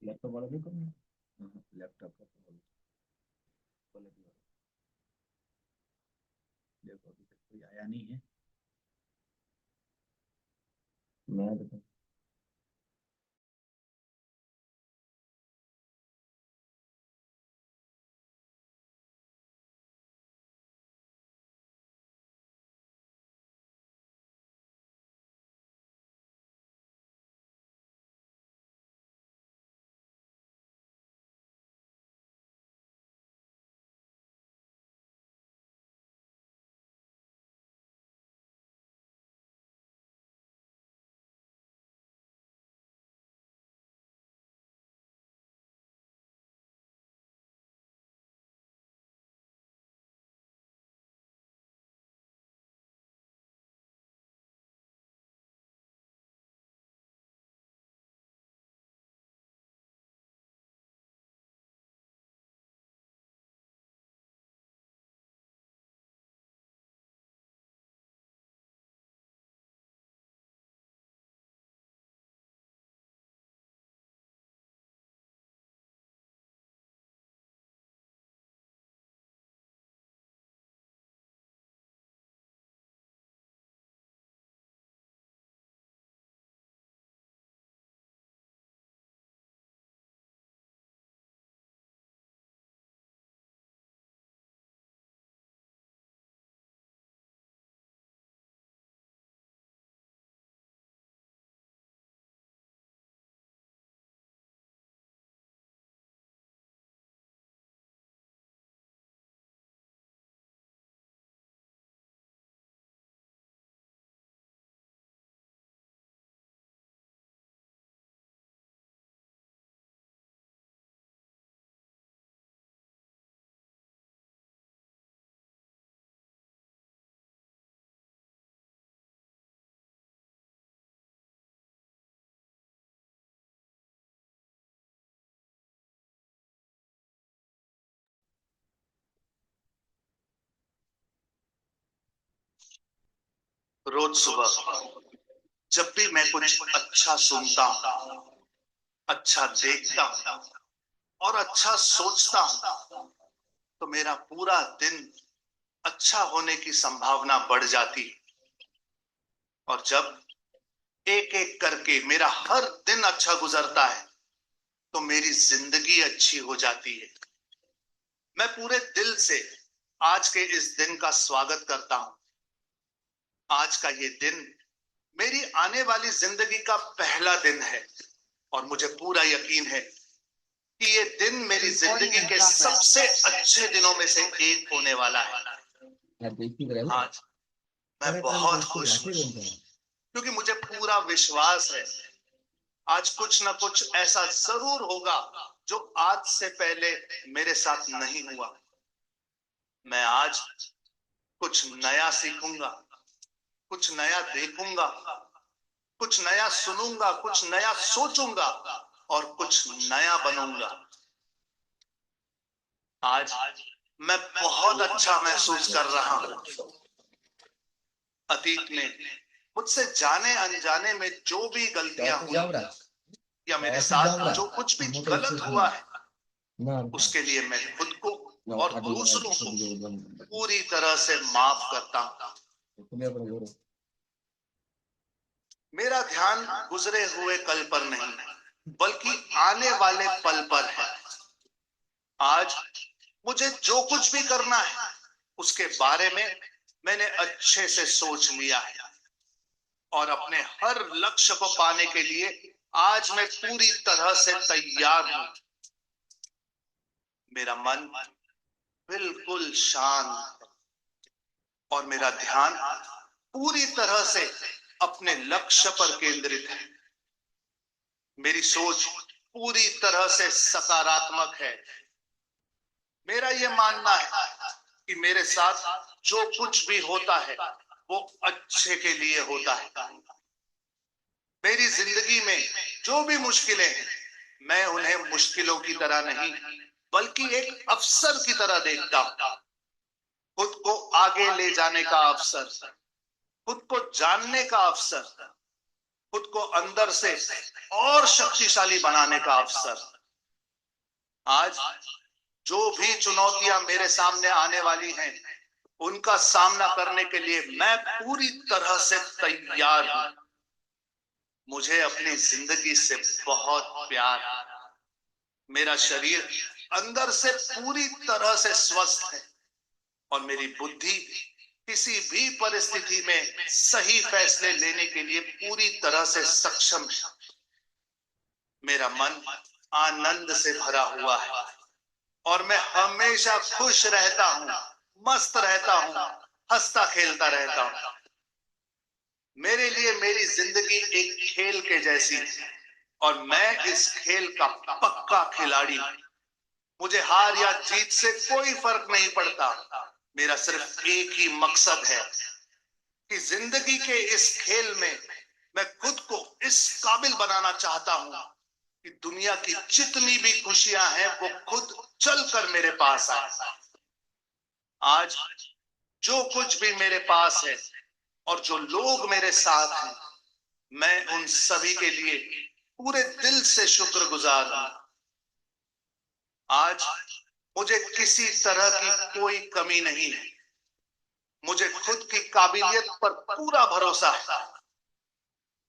Laptop वाला भी कौन है? लैपटॉप का क्वालिटी वाला देखो, अभी तक कोई आया नहीं है। मैं तो रोज सुबह जब भी मैं कुछ अच्छा सुनता हूँ, अच्छा देखता हूँ और अच्छा सोचता हूँ, तो मेरा पूरा दिन अच्छा होने की संभावना बढ़ जाती है। और जब एक एक करके मेरा हर दिन अच्छा गुजरता है, तो मेरी जिंदगी अच्छी हो जाती है। मैं पूरे दिल से आज के इस दिन का स्वागत करता हूँ। आज का ये दिन मेरी आने वाली जिंदगी का पहला दिन है और मुझे पूरा यकीन है कि ये दिन मेरी जिंदगी के सबसे अच्छे दिनों में से एक होने वाला है। आज मैं बहुत खुश हूँ क्योंकि मुझे पूरा विश्वास है आज कुछ ना कुछ ऐसा जरूर होगा जो आज से पहले मेरे साथ नहीं हुआ। मैं आज कुछ नया सीखूंगा, कुछ नया देखूंगा, कुछ नया सुनूंगा, कुछ नया सोचूंगा और कुछ नया बनूंगा। आज मैं बहुत अच्छा महसूस कर रहा हूँ। अतीत में मुझसे जाने अनजाने में जो भी गलतियां हुई या मेरे साथ जो कुछ भी गलत हुआ है, उसके लिए मैं खुद को और दूसरों को पूरी तरह से माफ करता हूँ। मेरा ध्यान गुजरे हुए कल पर नहीं, बल्कि आने वाले पल पर है। आज मुझे जो कुछ भी करना है, उसके बारे में मैंने अच्छे से सोच लिया है और अपने हर लक्ष्य को पाने के लिए आज मैं पूरी तरह से तैयार हूं। मेरा मन बिल्कुल शांत है और मेरा ध्यान पूरी तरह से अपने लक्ष्य पर केंद्रित है। मेरी सोच पूरी तरह से सकारात्मक है। मेरा यह मानना है कि मेरे साथ जो कुछ भी होता है वो अच्छे के लिए होता है। मेरी जिंदगी में जो भी मुश्किलें हैं, मैं उन्हें मुश्किलों की तरह नहीं बल्कि एक अवसर की तरह देखता हूं। खुद को आगे ले जाने का अवसर, खुद को जानने का अवसर, खुद को अंदर से और शक्तिशाली बनाने का अवसर। आज जो भी चुनौतियां मेरे सामने आने वाली हैं, उनका सामना करने के लिए मैं पूरी तरह से तैयार हूं। मुझे अपनी जिंदगी से बहुत प्यार है। मेरा शरीर अंदर से पूरी तरह से स्वस्थ है और मेरी बुद्धि किसी भी परिस्थिति में सही फैसले लेने के लिए पूरी तरह से सक्षम है। मेरा मन आनंद से भरा हुआ है और मैं हमेशा खुश रहता हूं, मस्त रहता हूं, हंसता खेलता रहता हूं। मेरे लिए मेरी जिंदगी एक खेल के जैसी है और मैं इस खेल का पक्का खिलाड़ी हूं। मुझे हार या जीत से कोई फर्क नहीं पड़ता। मेरा सिर्फ एक ही मकसद है कि जिंदगी के इस खेल में मैं खुद को इस काबिल बनाना चाहता हूं कि दुनिया की जितनी भी खुशियां हैं वो खुद चलकर मेरे पास आए। आज जो कुछ भी मेरे पास है और जो लोग मेरे साथ हैं, मैं उन सभी के लिए पूरे दिल से शुक्रगुजार हूं। आज मुझे किसी तरह की कोई कमी नहीं है। मुझे खुद की काबिलियत पर पूरा भरोसा है।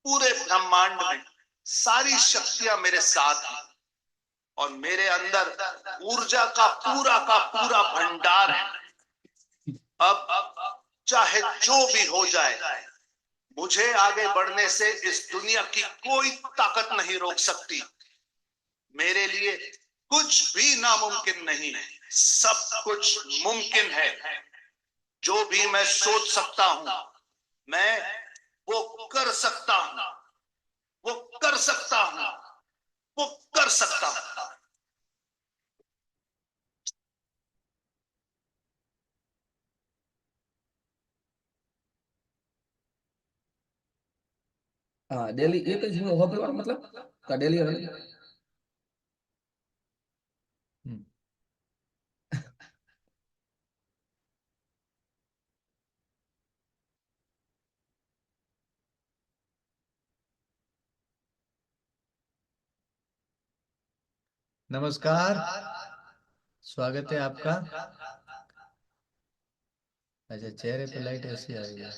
पूरे ब्रह्मांड में सारी शक्तियां मेरे साथ हैं और मेरे अंदर ऊर्जा का पूरा भंडार है। अब चाहे जो भी हो जाए, मुझे आगे बढ़ने से इस दुनिया की कोई ताकत नहीं रोक सकती। मेरे लिए कुछ भी नामुमकिन नहीं है, सब कुछ मुमकिन है। जो भी मैं सोच सकता हूं, मैं वो कर सकता हूं, वो कर सकता हूं, वो कर सकता हूं। हाँ डेली ये तो इसमें हो पे मतलब का डेली नमस्कार। स्वागत है आपका। अच्छा, चेहरे पे लाइट ऐसी आ रही है।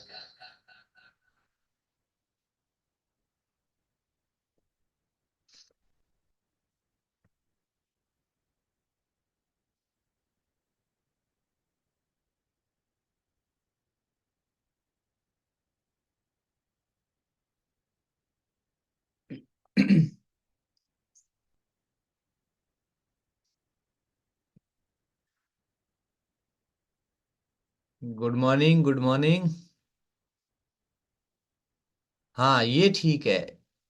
Good morning, good morning. हाँ, ये ठीक है।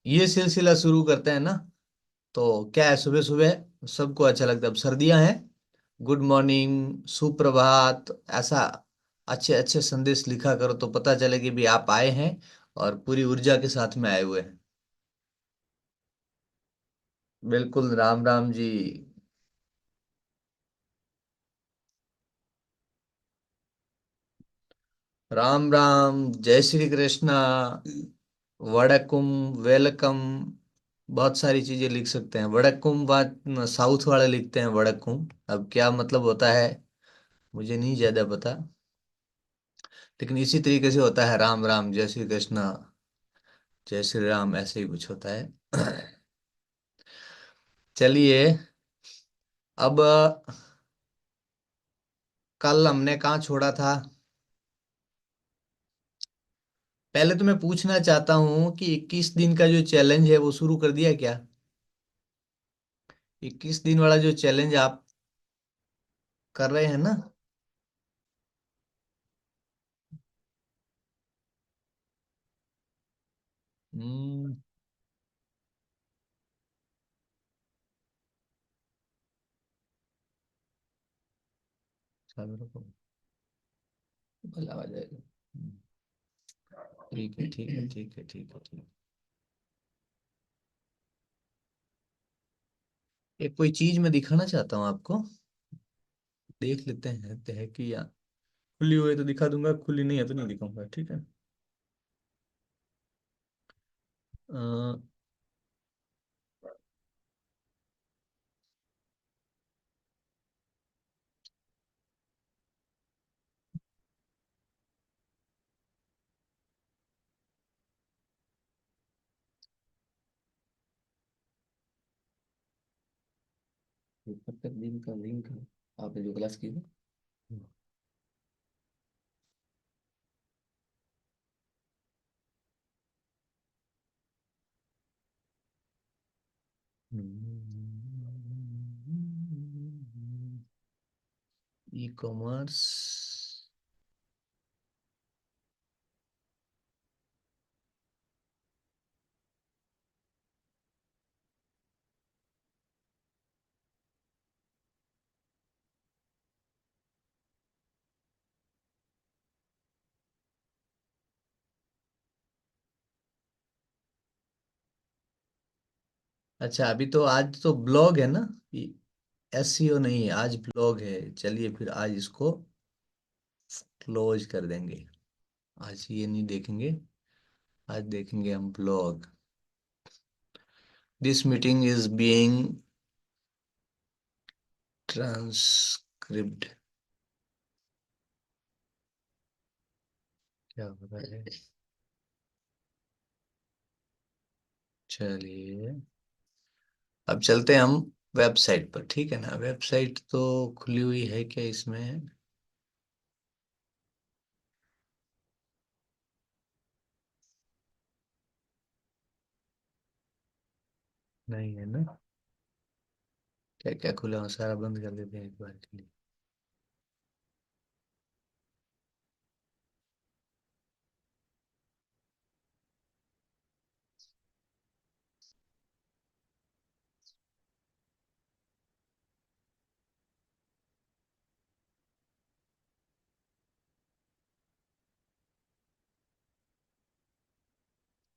ये सिलसिला शुरू करते हैं ना। तो क्या है, सुबह सुबह सबको अच्छा लगता है। अब सर्दियां हैं। गुड मॉर्निंग, सुप्रभात, ऐसा अच्छे अच्छे संदेश लिखा करो तो पता चले कि भी आप आए हैं और पूरी ऊर्जा के साथ में आए हुए हैं। बिल्कुल, राम राम जी। राम राम, जय श्री कृष्णा, वड़कुम, वेलकम। बहुत सारी चीजें लिख सकते हैं। वड़कुम बात साउथ वाले लिखते हैं वड़कुम। अब क्या मतलब होता है मुझे नहीं ज्यादा पता, लेकिन इसी तरीके से होता है राम राम, जय श्री कृष्णा, जय श्री राम, ऐसे ही कुछ होता है। चलिए, अब कल हमने कहाँ छोड़ा था। पहले तो मैं पूछना चाहता हूँ कि 21 दिन का जो चैलेंज है वो शुरू कर दिया क्या? 21 दिन वाला जो चैलेंज आप कर रहे हैं ना। हम्म। चलो रुको, कल आ जाएगा। ठीक है, ठीक है, ठीक है, ठीक है, ठीक है। एक कोई चीज मैं दिखाना चाहता हूँ आपको। देख लेते हैं तो है कि या खुली हुई है तो दिखा दूंगा, खुली नहीं है तो नहीं दिखाऊंगा, ठीक है। अ, प्रत्येक दिन का लिंक आपने जो क्लास की है। E commerce. अच्छा, अभी तो आज तो ब्लॉग है ना, एसईओ नहीं है, आज ब्लॉग है। चलिए फिर आज इसको क्लोज कर देंगे। आज ये नहीं देखेंगे, आज देखेंगे हम blog. This meeting is being transcript. क्या होता है? चलिए अब चलते हैं हम वेबसाइट पर, ठीक है ना। वेबसाइट तो खुली हुई है क्या इसमें? नहीं है ना। क्या क्या खुला हो, सारा बंद कर देते हैं एक बार के लिए।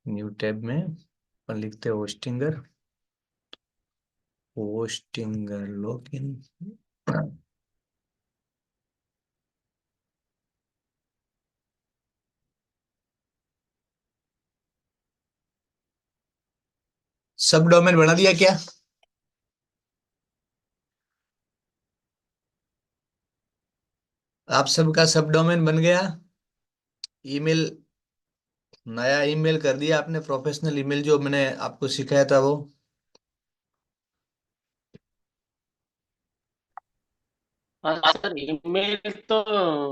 न्यू टैब में अपन लिखते हैं होस्टिंगर। Hostinger login. सब डोमेन बना दिया क्या? आप सबका सब डोमेन बन गया? ईमेल, नया ईमेल कर दिया आपने, प्रोफेशनल ईमेल जो मैंने आपको सिखाया था वो? हाँ सर, ईमेल तो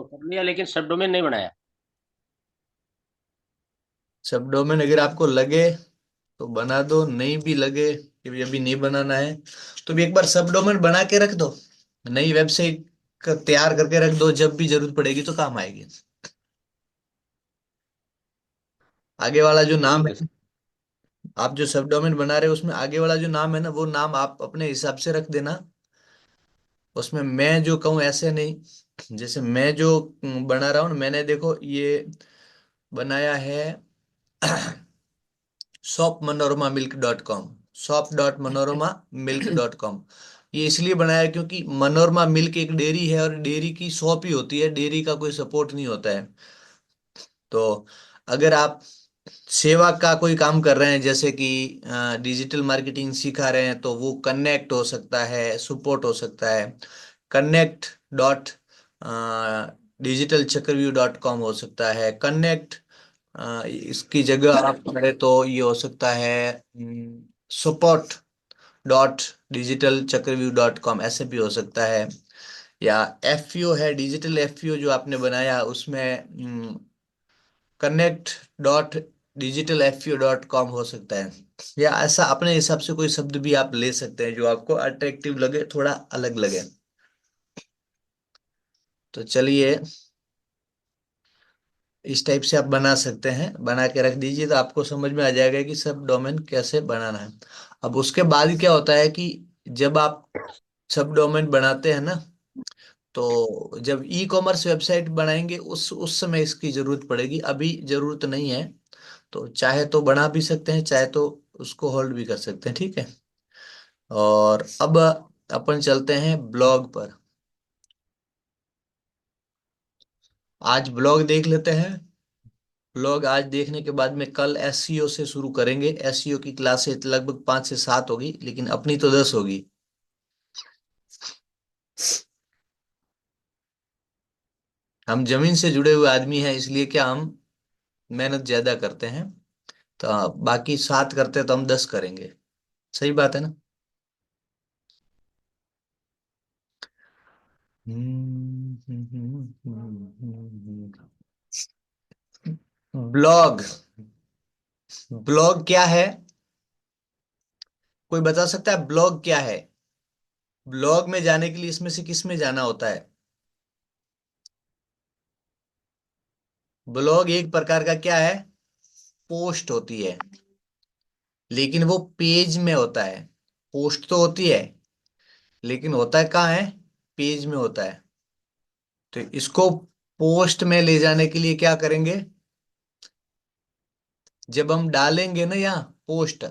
कर लिया लेकिन सब डोमेन नहीं बनाया। सब डोमेन अगर आपको लगे तो बना दो, नहीं भी लगे कि अभी नहीं बनाना है तो भी एक बार सब डोमेन बना के रख दो। नई वेबसाइट का तैयार करके रख दो, जब भी जरूरत पड़ेगी तो काम आएगी। आगे वाला जो नाम ठीक है है, सर। आप जो सब डोमेन बना रहे हो उसमें आगे वाला जो नाम है ना, वो नाम आप अपने हिसाब से रख देना। उसमें मैं जो कहूँ ऐसे नहीं। जैसे मैं जो बना रहा हूँ ना, मैंने देखो ये बनाया है shopmanoramamilk.com। shop.manoramamilk.com। ये इसलिए बनाया है क्योंकि मनोरमा मिल्क एक डेयरी है और डेयरी की शॉप ही होती है, डेयरी का कोई सपोर्ट नहीं होता है। तो अगर आप सेवा का कोई काम कर रहे हैं, जैसे कि डिजिटल मार्केटिंग सिखा रहे हैं, तो वो कनेक्ट हो सकता है, सपोर्ट हो सकता है। कनेक्ट डॉट डिजिटल चक्रव्यूह डॉट कॉम हो सकता है। कनेक्ट इसकी जगह आप पढ़े तो ये हो सकता है सपोर्ट डॉट डिजिटल चक्रव्यूह डॉट कॉम, ऐसे भी हो सकता है। या एफईओ है, डिजिटल एफईओ जो आपने बनाया उसमें connect dot digital FEO dot com हो सकता है। या ऐसा अपने हिसाब से कोई शब्द भी आप ले सकते हैं जो आपको अट्रैक्टिव लगे, थोड़ा अलग लगे। तो चलिए इस टाइप से आप बना सकते हैं, बना के रख दीजिए तो आपको समझ में आ जाएगा कि सब डोमेन कैसे बनाना है। अब उसके बाद क्या होता है कि जब आप सब डोमेन बनाते हैं ना, तो जब ई कॉमर्स वेबसाइट बनाएंगे उस समय इसकी जरूरत पड़ेगी, अभी जरूरत नहीं है। तो चाहे तो बना भी सकते हैं, चाहे तो उसको होल्ड भी कर सकते हैं, ठीक है। और अब अपन चलते हैं ब्लॉग पर। आज ब्लॉग देख लेते हैं। ब्लॉग आज देखने के बाद में कल एसईओ से शुरू करेंगे। एसईओ की क्लासेस लगभग 5 से 7 होगी, लेकिन अपनी तो 10 होगी। हम जमीन से जुड़े हुए आदमी हैं, इसलिए क्या हम मेहनत ज्यादा करते हैं। तो बाकी 7 करते तो हम 10 करेंगे। सही बात है ना। ब्लॉग। ब्लॉग क्या है? कोई बता सकता है ब्लॉग क्या है? ब्लॉग में जाने के लिए इसमें से किस में जाना होता है? ब्लॉग एक प्रकार का क्या है? पोस्ट होती है, लेकिन वो पेज में होता है। पोस्ट तो होती है, लेकिन होता है कहाँ है? पेज में होता है। तो इसको पोस्ट में ले जाने के लिए क्या करेंगे? जब हम डालेंगे ना यहाँ पोस्ट,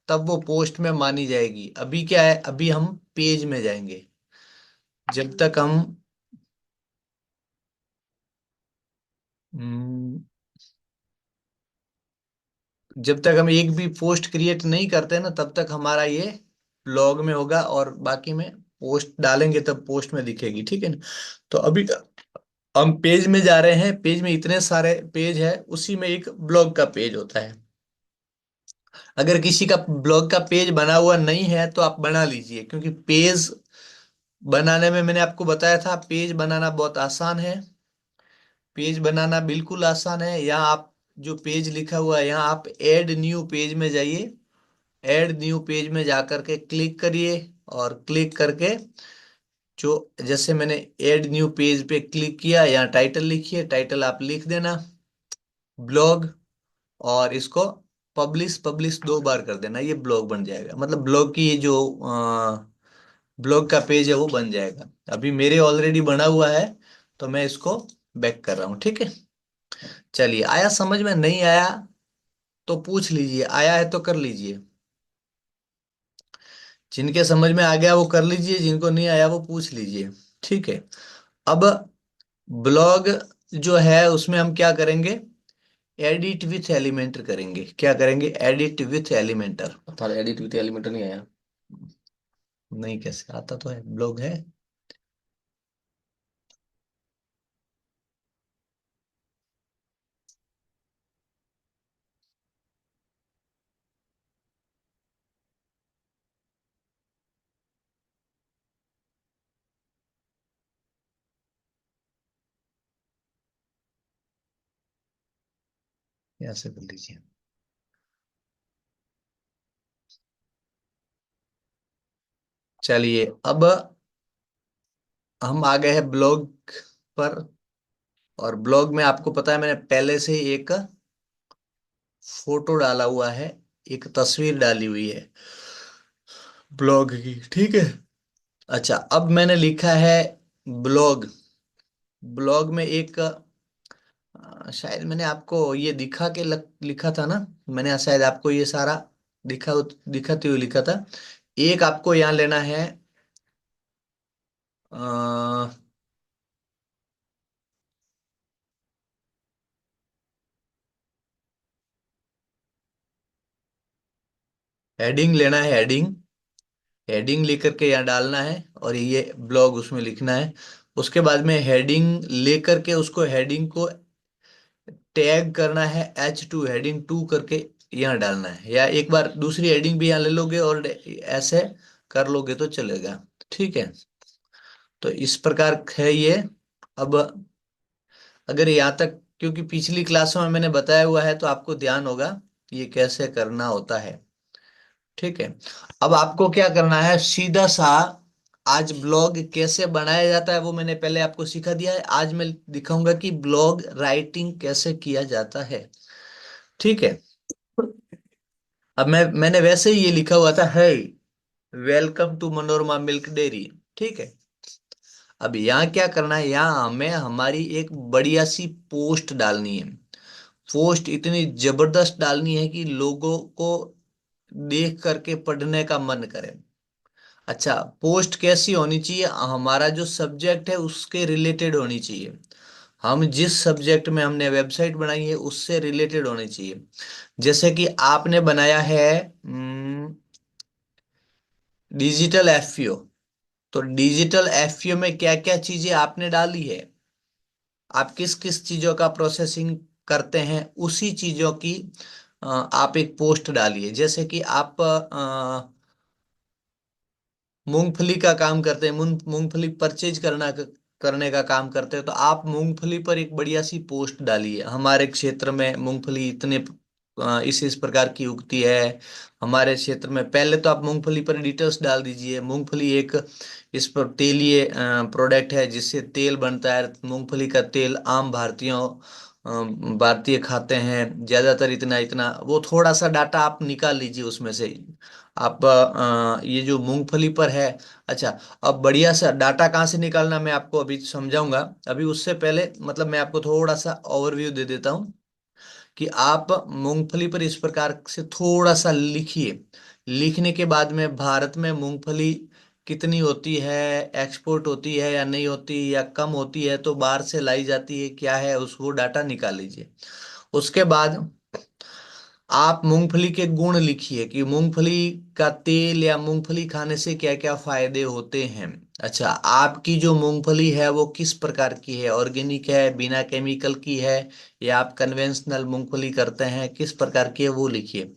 तब वो पोस्ट में मानी जाएगी। अभी क्या है, अभी हम पेज में जाएंगे। जब तक हम हम्म, जब तक हम एक भी पोस्ट क्रिएट नहीं करते ना, तब तक हमारा ये ब्लॉग में होगा, और बाकी में पोस्ट डालेंगे तब पोस्ट में दिखेगी। ठीक है ना? तो अभी हम पेज में जा रहे हैं। पेज में इतने सारे पेज है, उसी में एक ब्लॉग का पेज होता है। अगर किसी का ब्लॉग का पेज बना हुआ नहीं है तो आप बना लीजिए, क्योंकि पेज बनाने में मैंने आपको बताया था, पेज बनाना बहुत आसान है। पेज बनाना बिल्कुल आसान है। यहाँ आप जो पेज लिखा हुआ है, यहाँ आप ऐड न्यू पेज में जाइए। ऐड न्यू पेज में जाकर के क्लिक करिए, और क्लिक करके जो जैसे मैंने ऐड न्यू पेज पे क्लिक किया, यहाँ टाइटल लिखिए। टाइटल आप लिख देना ब्लॉग, और इसको पब्लिश पब्लिश 2 बार कर देना। ये ब्लॉग बन जाएगा, मतलब ब्लॉग की ये जो ब्लॉग का पेज है वो बन जाएगा। अभी मेरे ऑलरेडी बना हुआ है, तो मैं इसको बैक कर रहा हूँ। ठीक है? चलिए, आया समझ में? नहीं आया तो पूछ लीजिए, आया है तो कर लीजिए। जिनके समझ में आ गया वो कर लीजिए, जिनको नहीं आया वो पूछ लीजिए। ठीक है? अब ब्लॉग जो है उसमें हम क्या करेंगे? एडिट विथ एलिमेंटर करेंगे। क्या करेंगे? Edit with Elementor. तुम्हारा एडिट विथ एलिमेंटर नहीं आया? नहीं, कैसे आता? तो है, ब्लॉग है। ऐसे कर लीजिए। चलिए, अब हम आ गए हैं ब्लॉग पर। और ब्लॉग में आपको पता है, मैंने पहले से ही एक फोटो डाला हुआ है, एक तस्वीर डाली हुई है ब्लॉग की। ठीक है? अच्छा, अब मैंने लिखा है ब्लॉग। ब्लॉग में एक शायद मैंने आपको ये लिखा था ना। मैंने शायद आपको ये सारा दिखाते हुए लिखा था। एक आपको यहाँ लेना है हेडिंग लेना है। हेडिंग हेडिंग लेकर के यहाँ डालना है, और ये ब्लॉग उसमें लिखना है। उसके बाद में हेडिंग लेकर के उसको हेडिंग को टैग करना है H2, हेडिंग 2 करके यहाँ डालना है। या एक बार दूसरी हेडिंग भी यहाँ ले लोगे और ऐसे कर लोगे तो चलेगा। ठीक है? तो इस प्रकार है ये। अब अगर यहाँ तक, क्योंकि पिछली क्लासों में मैंने बताया हुआ है, तो आपको ध्यान होगा ये कैसे करना होता है। ठीक है? अब आपको क्या करना है, सीधा सा आज ब्लॉग कैसे बनाया जाता है वो मैंने पहले आपको सिखा दिया है। आज मैं दिखाऊंगा कि ब्लॉग राइटिंग कैसे किया जाता है। ठीक है? अब मैंने वैसे ही ये लिखा हुआ था है, welcome to Manorama milk dairy. ठीक है? अब यहाँ क्या करना है, यहाँ हमें हमारी एक बढ़िया सी पोस्ट डालनी है। पोस्ट इतनी जबरदस्त डालनी है कि लोगों को देख करके पढ़ने का मन करे। अच्छा, पोस्ट कैसी होनी चाहिए? हमारा जो सब्जेक्ट है उसके रिलेटेड होनी चाहिए। हम जिस सब्जेक्ट में हमने वेबसाइट बनाई है उससे रिलेटेड होनी चाहिए। जैसे कि आपने बनाया है डिजिटल एफपीओ। तो डिजिटल एफपीओ में क्या क्या चीजें आपने डाली है, आप किस किस चीजों का प्रोसेसिंग करते हैं, उसी चीजों की आप एक पोस्ट डालिए। जैसे कि आप मूंगफली का काम करते हैं, मूंगफली परचेज करना करने का काम करते हैं, तो आप मूंगफली पर एक बढ़िया सी पोस्ट डालिए, हमारे क्षेत्र में मूंगफली इतने इस प्रकार की उगती है हमारे क्षेत्र में। पहले तो आप मूंगफली पर डिटेल्स डाल दीजिए। मूंगफली एक इस पर तेलीय प्रोडक्ट है जिससे तेल बनता है। मूंगफली का तेल आम भारतीय खाते हैं ज्यादातर। इतना इतना वो थोड़ा सा डाटा आप निकाल लीजिए उसमें से। आप ये जो मूंगफली पर है। अच्छा, अब बढ़िया सा डाटा कहाँ से निकालना मैं आपको अभी समझाऊंगा। अभी उससे पहले मतलब मैं आपको थोड़ा सा ओवरव्यू दे देता हूँ कि आप मूंगफली पर इस प्रकार से थोड़ा सा लिखिए। लिखने के बाद में भारत में मूंगफली कितनी होती है, एक्सपोर्ट होती है या नहीं होती, या कम होती है तो बाहर से लाई जाती है, क्या है उस वो डाटा निकाल लीजिए। उसके बाद आप मूंगफली के गुण लिखिए कि मूंगफली का तेल या मूंगफली खाने से क्या क्या फायदे होते हैं। अच्छा, आपकी जो मूंगफली है वो किस प्रकार की है, ऑर्गेनिक है, बिना केमिकल की है, या आप कन्वेंशनल मूंगफली करते हैं, किस प्रकार की है वो लिखिए।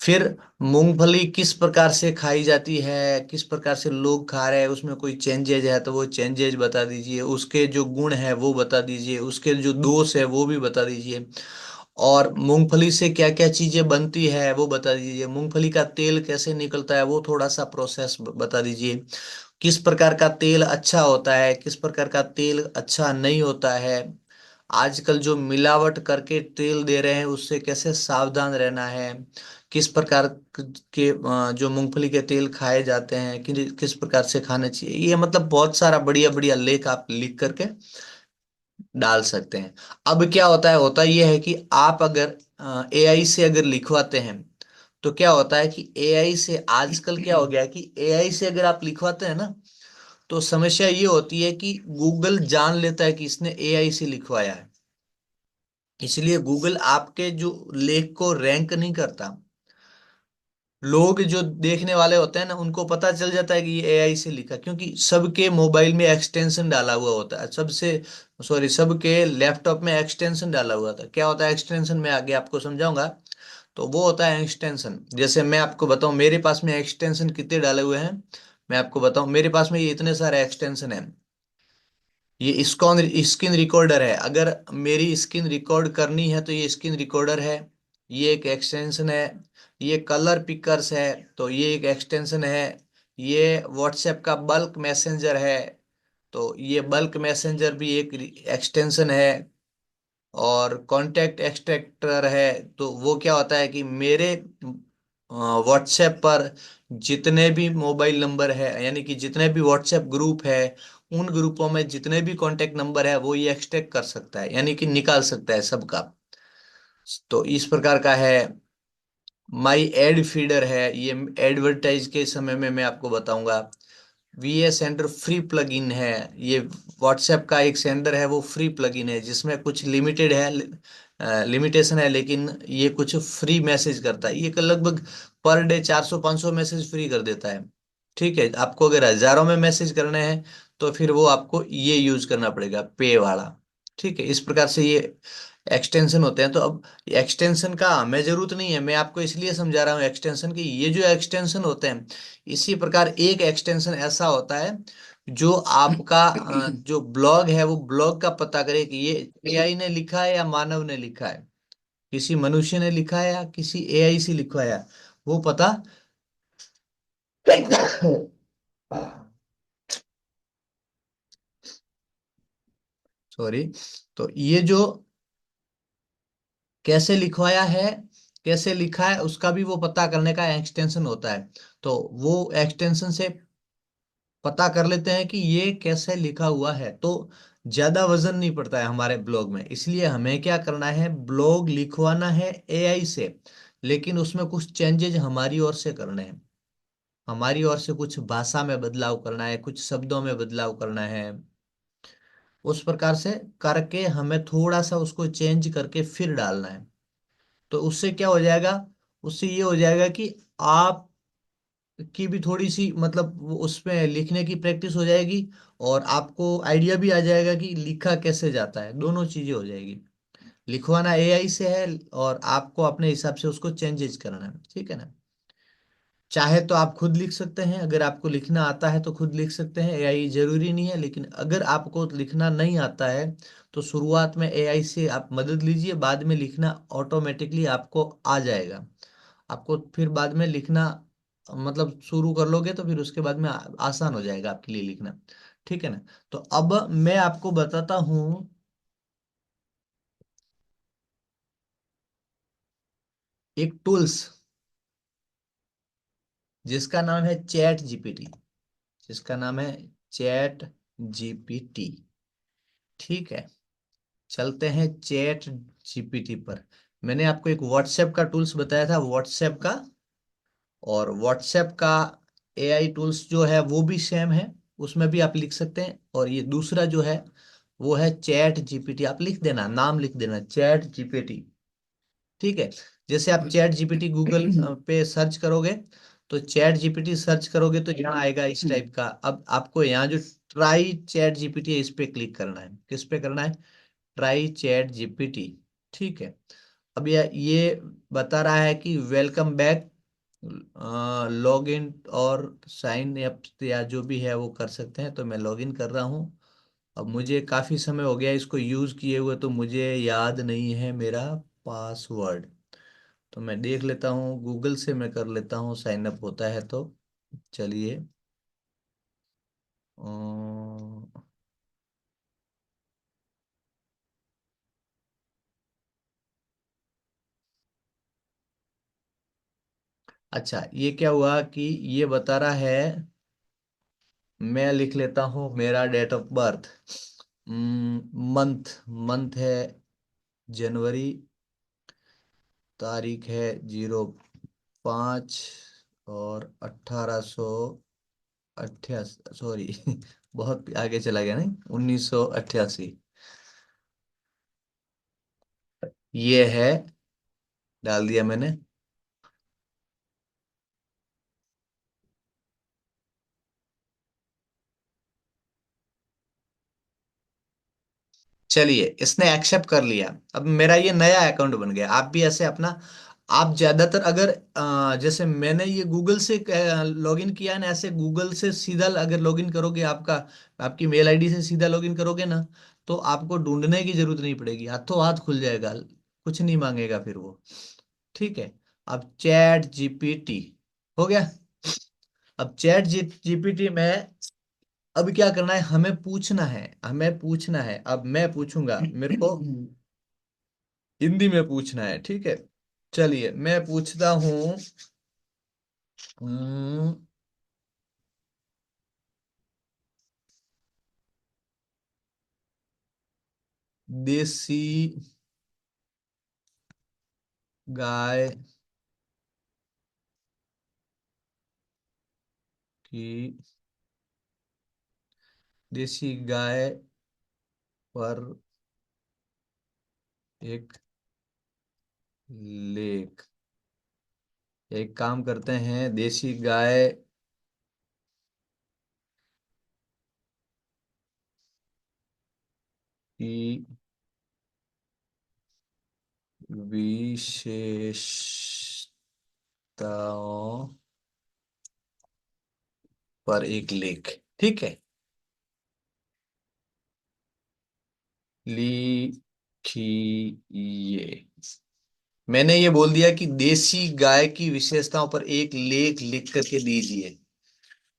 फिर मूंगफली किस प्रकार से खाई जाती है, किस प्रकार से लोग खा रहे हैं, उसमें कोई चेंजेज है तो वो चेंजेज बता दीजिए। उसके जो गुण है वो बता दीजिए, उसके जो दोष है वो भी बता दीजिए। और मूंगफली से क्या क्या चीजें बनती है वो बता दीजिए। मूंगफली का तेल कैसे निकलता है वो थोड़ा सा प्रोसेस बता दीजिए। किस प्रकार का तेल अच्छा होता है, किस प्रकार का तेल अच्छा नहीं होता है। आजकल जो मिलावट करके तेल दे रहे हैं उससे कैसे सावधान रहना है। किस प्रकार के जो मूंगफली के तेल खाए जाते हैं, किस प्रकार से खाने चाहिए, ये मतलब बहुत सारा बढ़िया बढ़िया लेख आप लिख करके डाल सकते हैं। अब क्या होता है यह है कि आप अगर एआई से अगर लिखवाते हैं तो क्या होता है कि एआई से आजकल क्या हो गया है कि एआई से अगर आप लिखवाते हैं ना तो समस्या ये होती है कि गूगल जान लेता है कि इसने एआई से लिखवाया है। इसलिए गूगल आपके जो लेख को रैंक नहीं करता। लोग जो देखने वाले होते हैं ना उनको पता चल जाता है कि ये एआई से लिखा, क्योंकि सबके मोबाइल में एक्सटेंशन डाला हुआ होता है। सबके लैपटॉप में एक्सटेंशन डाला हुआ था। क्या होता है एक्सटेंशन, मैं आगे आपको समझाऊंगा। तो वो होता है एक्सटेंशन। जैसे मैं आपको बताऊं मेरे पास में एक्सटेंशन कितने डाले हुए हैं। मैं आपको बताऊं मेरे पास में ये इतने सारे एक्सटेंशन हैं। ये स्क्रीन रिकॉर्डर है, अगर मेरी स्क्रीन रिकॉर्ड करनी है तो ये स्क्रीन रिकॉर्डर है, ये एक एक्सटेंशन है। ये कलर पिकर्स है तो ये एक एक्सटेंशन है। ये व्हाट्सएप का बल्क मैसेंजर है तो ये बल्क मैसेंजर भी एक एक्सटेंशन है। और कॉन्टैक्ट एक्सट्रैक्टर है तो वो क्या होता है कि मेरे व्हाट्सएप पर जितने भी मोबाइल नंबर है, यानी कि जितने भी व्हाट्सएप ग्रुप है, उन ग्रुपों में जितने भी कॉन्टैक्ट नंबर है वो ये एक्सट्रैक्ट कर सकता है, यानी कि निकाल सकता है सबका। तो इस प्रकार का है। माई एड फीडर है, ये एडवर्टाइज के समय में मैं आपको बताऊंगा। वीए सेंडर फ्री प्लगइन है, ये व्हाट्सएप का एक सेंडर है, वो फ्री प्लगइन है जिसमें कुछ लिमिटेड है, लिमिटेशन है, लेकिन ये कुछ फ्री मैसेज करता है। ये लगभग पर डे 400-500 मैसेज फ्री कर देता है। ठीक है, आपको अगर हजारों में मैसेज करने हैं तो फिर वो आपको ये यूज करना पड़ेगा पे वाला। ठीक है, इस प्रकार से ये एक्सटेंशन होते हैं। तो अब एक्सटेंशन का हमें जरूरत नहीं है, मैं आपको इसलिए समझा रहा हूँ एक्सटेंशन की। ये जो एक्सटेंशन होते हैं इसी प्रकार एक एक्सटेंशन ऐसा होता है जो आपका जो ब्लॉग है वो ब्लॉग का पता करे कि ये एआई ने लिखा है या मानव ने लिखा है, किसी मनुष्य ने लिखा है या किसी एआई से लिखवाया है, वो पता सॉरी। तो ये जो कैसे लिखवाया है, कैसे लिखा है, उसका भी वो पता करने का एक्सटेंशन होता है। तो वो एक्सटेंशन से पता कर लेते हैं कि ये कैसे लिखा हुआ है, तो ज्यादा वजन नहीं पड़ता है हमारे ब्लॉग में। इसलिए हमें क्या करना है, ब्लॉग लिखवाना है एआई से, लेकिन उसमें कुछ चेंजेज हमारी ओर से करने हैं। हमारी ओर से कुछ भाषा में बदलाव करना है, कुछ शब्दों में बदलाव करना है। उस प्रकार से करके हमें थोड़ा सा उसको चेंज करके फिर डालना है। तो उससे क्या हो जाएगा, उससे ये हो जाएगा कि आप की भी थोड़ी सी मतलब वो उसमें लिखने की प्रैक्टिस हो जाएगी, और आपको आइडिया भी आ जाएगा कि लिखा कैसे जाता है। दोनों चीजें हो जाएगी, लिखवाना एआई से है और आपको अपने हिसाब से उसको चेंजेस करना है। ठीक है ना। चाहे तो आप खुद लिख सकते हैं, अगर आपको लिखना आता है तो खुद लिख सकते हैं, एआई जरूरी नहीं है। लेकिन अगर आपको लिखना नहीं आता है तो शुरुआत में एआई से आप मदद लीजिए, बाद में लिखना ऑटोमेटिकली आपको आ जाएगा। आपको फिर बाद में लिखना मतलब शुरू कर लोगे तो फिर उसके बाद में आसान हो जाएगा आपके लिए लिखना। ठीक है ना। तो अब मैं आपको बताता हूँ एक टूल्स जिसका नाम है चैट जीपीटी। जिसका नाम है चैट जीपीटी। ठीक है, चलते हैं चैट जीपीटी पर। मैंने आपको एक व्हाट्सएप का टूल्स बताया था, व्हाट्सएप का, और व्हाट्सएप का एआई टूल्स जो है वो भी सेम है, उसमें भी आप लिख सकते हैं। और ये दूसरा जो है वो है चैट जीपीटी। आप लिख देना, नाम लिख देना, चैट जीपीटी। ठीक है। जैसे आप चैट जीपीटी गूगल पे सर्च करोगे, तो चैट जीपीटी सर्च करोगे तो यहाँ आएगा इस टाइप का। अब आपको यहाँ जो ट्राई चैट जीपीटी है इस पे क्लिक करना है। किस पे करना है? Try chat GPT. ठीक है। अब ये बता रहा है कि वेलकम बैक, लॉग इन और साइन अप या जो भी है वो कर सकते हैं। तो मैं लॉग इन कर रहा हूँ। अब मुझे काफी समय हो गया इसको यूज किए हुए, तो मुझे याद नहीं है मेरा पासवर्ड। तो मैं देख लेता हूँ, गूगल से मैं कर लेता हूँ, साइन अप होता है तो। चलिए। अच्छा, ये क्या हुआ कि ये बता रहा है, मैं लिख लेता हूँ मेरा date of birth. Month month है जनवरी, तारीख है 05, और 1888, सॉरी बहुत आगे चला गया, नहीं, 1988 ये है। डाल दिया मैंने। चलिए, इसने एक्सेप्ट कर लिया। अब मेरा ये नया अकाउंट बन गया। आप भी ऐसे अपना, आप ज्यादातर अगर जैसे मैंने ये गूगल से लॉगिन किया है ना, ऐसे गूगल से सीधा अगर लॉगिन करोगे, आपका आपकी मेल आईडी से सीधा लॉगिन करोगे ना, तो आपको ढूंढने की जरूरत नहीं पड़ेगी, हाथों हाथ खुल जाएगा, कुछ नहीं मांगेगा फिर वो। ठीक है। अब चैट जीपीटी हो गया। अब चैट जीपीटी में अब क्या करना है, हमें पूछना है, हमें पूछना है। अब मैं पूछूंगा, मेरे को हिंदी में पूछना है। ठीक है। चलिए मैं पूछता हूँ। हम्म, देसी गाय की, देसी गाय पर एक लेख। एक काम करते हैं, देसी गाय की विशेषताओं पर एक लेख। ठीक है, लिखिए। मैंने ये बोल दिया कि देसी गाय की विशेषताओं पर एक लेख लिख करके दीजिए।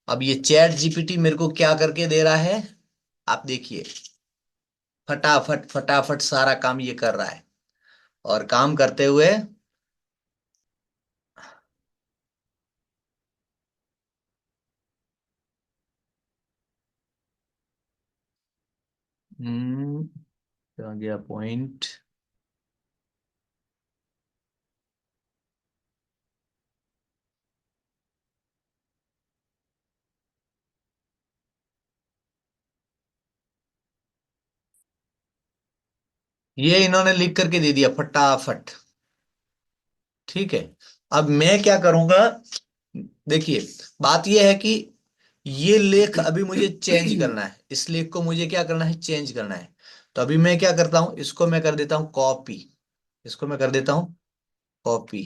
अब ये चैट जीपीटी मेरे को क्या करके दे रहा है, आप देखिए। फटाफट फटाफट सारा काम ये कर रहा है, और काम करते हुए आ गया पॉइंट। ये इन्होंने लिख करके दे दिया फटाफट। ठीक है। अब मैं क्या करूंगा, देखिए, बात यह है कि ये लेख अभी मुझे चेंज करना है, इस लेख को मुझे क्या करना है, चेंज करना है। तो अभी मैं क्या करता हूं, इसको मैं कर देता हूं कॉपी। इसको मैं कर देता हूं कॉपी।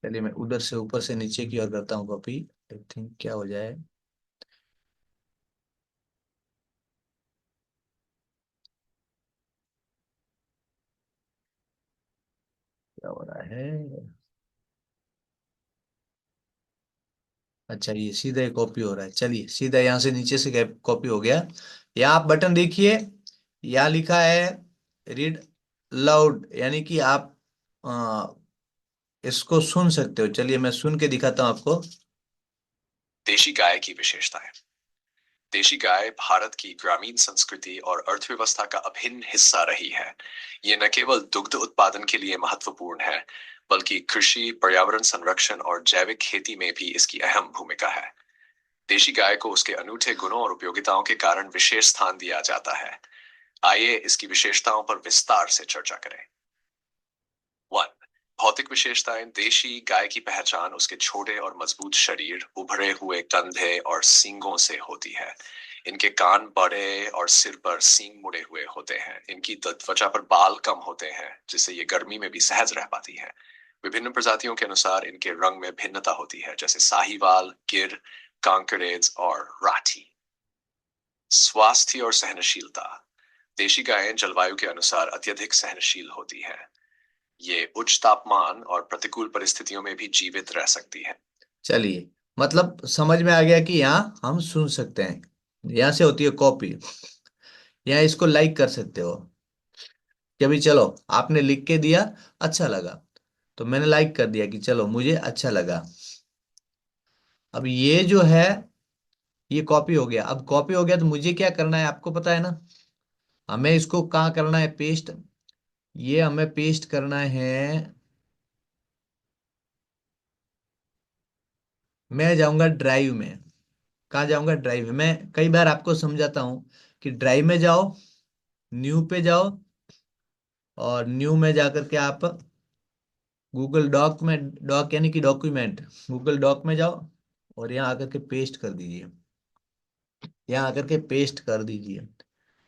चलिए मैं उधर से ऊपर से नीचे की ओर करता हूँ कॉपी। आई थिंक क्या हो जाए। क्या हो रहा है। अच्छा ये सीधा कॉपी हो रहा है। चलिए सीधा यहाँ से नीचे से कॉपी हो गया। यहाँ आप बटन देखिए, यहाँ लिखा है रीड लाउड, यानी कि आप इसको सुन सकते हो। चलिए मैं सुन के दिखाता हूँ आपको। देशी गाय की विशेषताएं। देशी गाय भारत की ग्रामीण संस्कृति और अर्थव्यवस्था का अभिन्न हिस्सा रही है। ये न केवल दुग्ध उत्पादन के लिए महत्वपूर्ण है, बल्कि कृषि, पर्यावरण संरक्षण और जैविक खेती में भी इसकी अहम भूमिका है। देशी गाय को उसके अनूठे गुणों और उपयोगिताओं के कारण विशेष स्थान दिया जाता है। आइए इसकी विशेषताओं पर विस्तार से चर्चा करें। 1. भौतिक विशेषताएं। देशी गाय की पहचान उसके छोटे और मजबूत शरीर, उभरे हुए कंधे और सींगों से होती है। इनके कान बड़े और सिर पर सींग मुड़े हुए होते हैं। इनकी त्वचा पर बाल कम होते हैं, जिससे ये गर्मी में भी सहज रह पाती है। विभिन्न प्रजातियों के अनुसार इनके रंग में भिन्नता होती है, जैसे साहीवाल, गिर, कांकरेज और राठी। स्वास्थ्य और सहनशीलता। देशी गायें जलवायु के अनुसार अत्यधिक सहनशील होती हैं। ये उच्च तापमान और प्रतिकूल परिस्थितियों में भी जीवित रह सकती है। चलिए मतलब समझ में आ गया कि यहाँ हम सुन सकते हैं। यहाँ से होती है कॉपी। यहाँ इसको लाइक कर सकते हो कि अभी चलो आपने लिख के दिया, अच्छा लगा तो मैंने लाइक कर दिया कि चलो मुझे अच्छा लगा। अब ये जो है ये कॉपी हो गया। अब कॉपी हो गया तो मुझे क्या करना है आपको पता है ना। हमें इसको कहाँ करना है, पेस्ट। ये हमें पेस्ट करना है। मैं जाऊंगा ड्राइव में। कहाँ जाऊंगा, ड्राइव में। मैं कई बार आपको समझाता हूँ कि ड्राइव में जाओ, न्यू पे जाओ, और न्यू में जाकर के आप गूगल डॉक में, डॉक यानी कि डॉक्यूमेंट, गूगल डॉक में जाओ और यहाँ आकर के पेस्ट कर दीजिए। यहाँ आकर के पेस्ट कर दीजिए।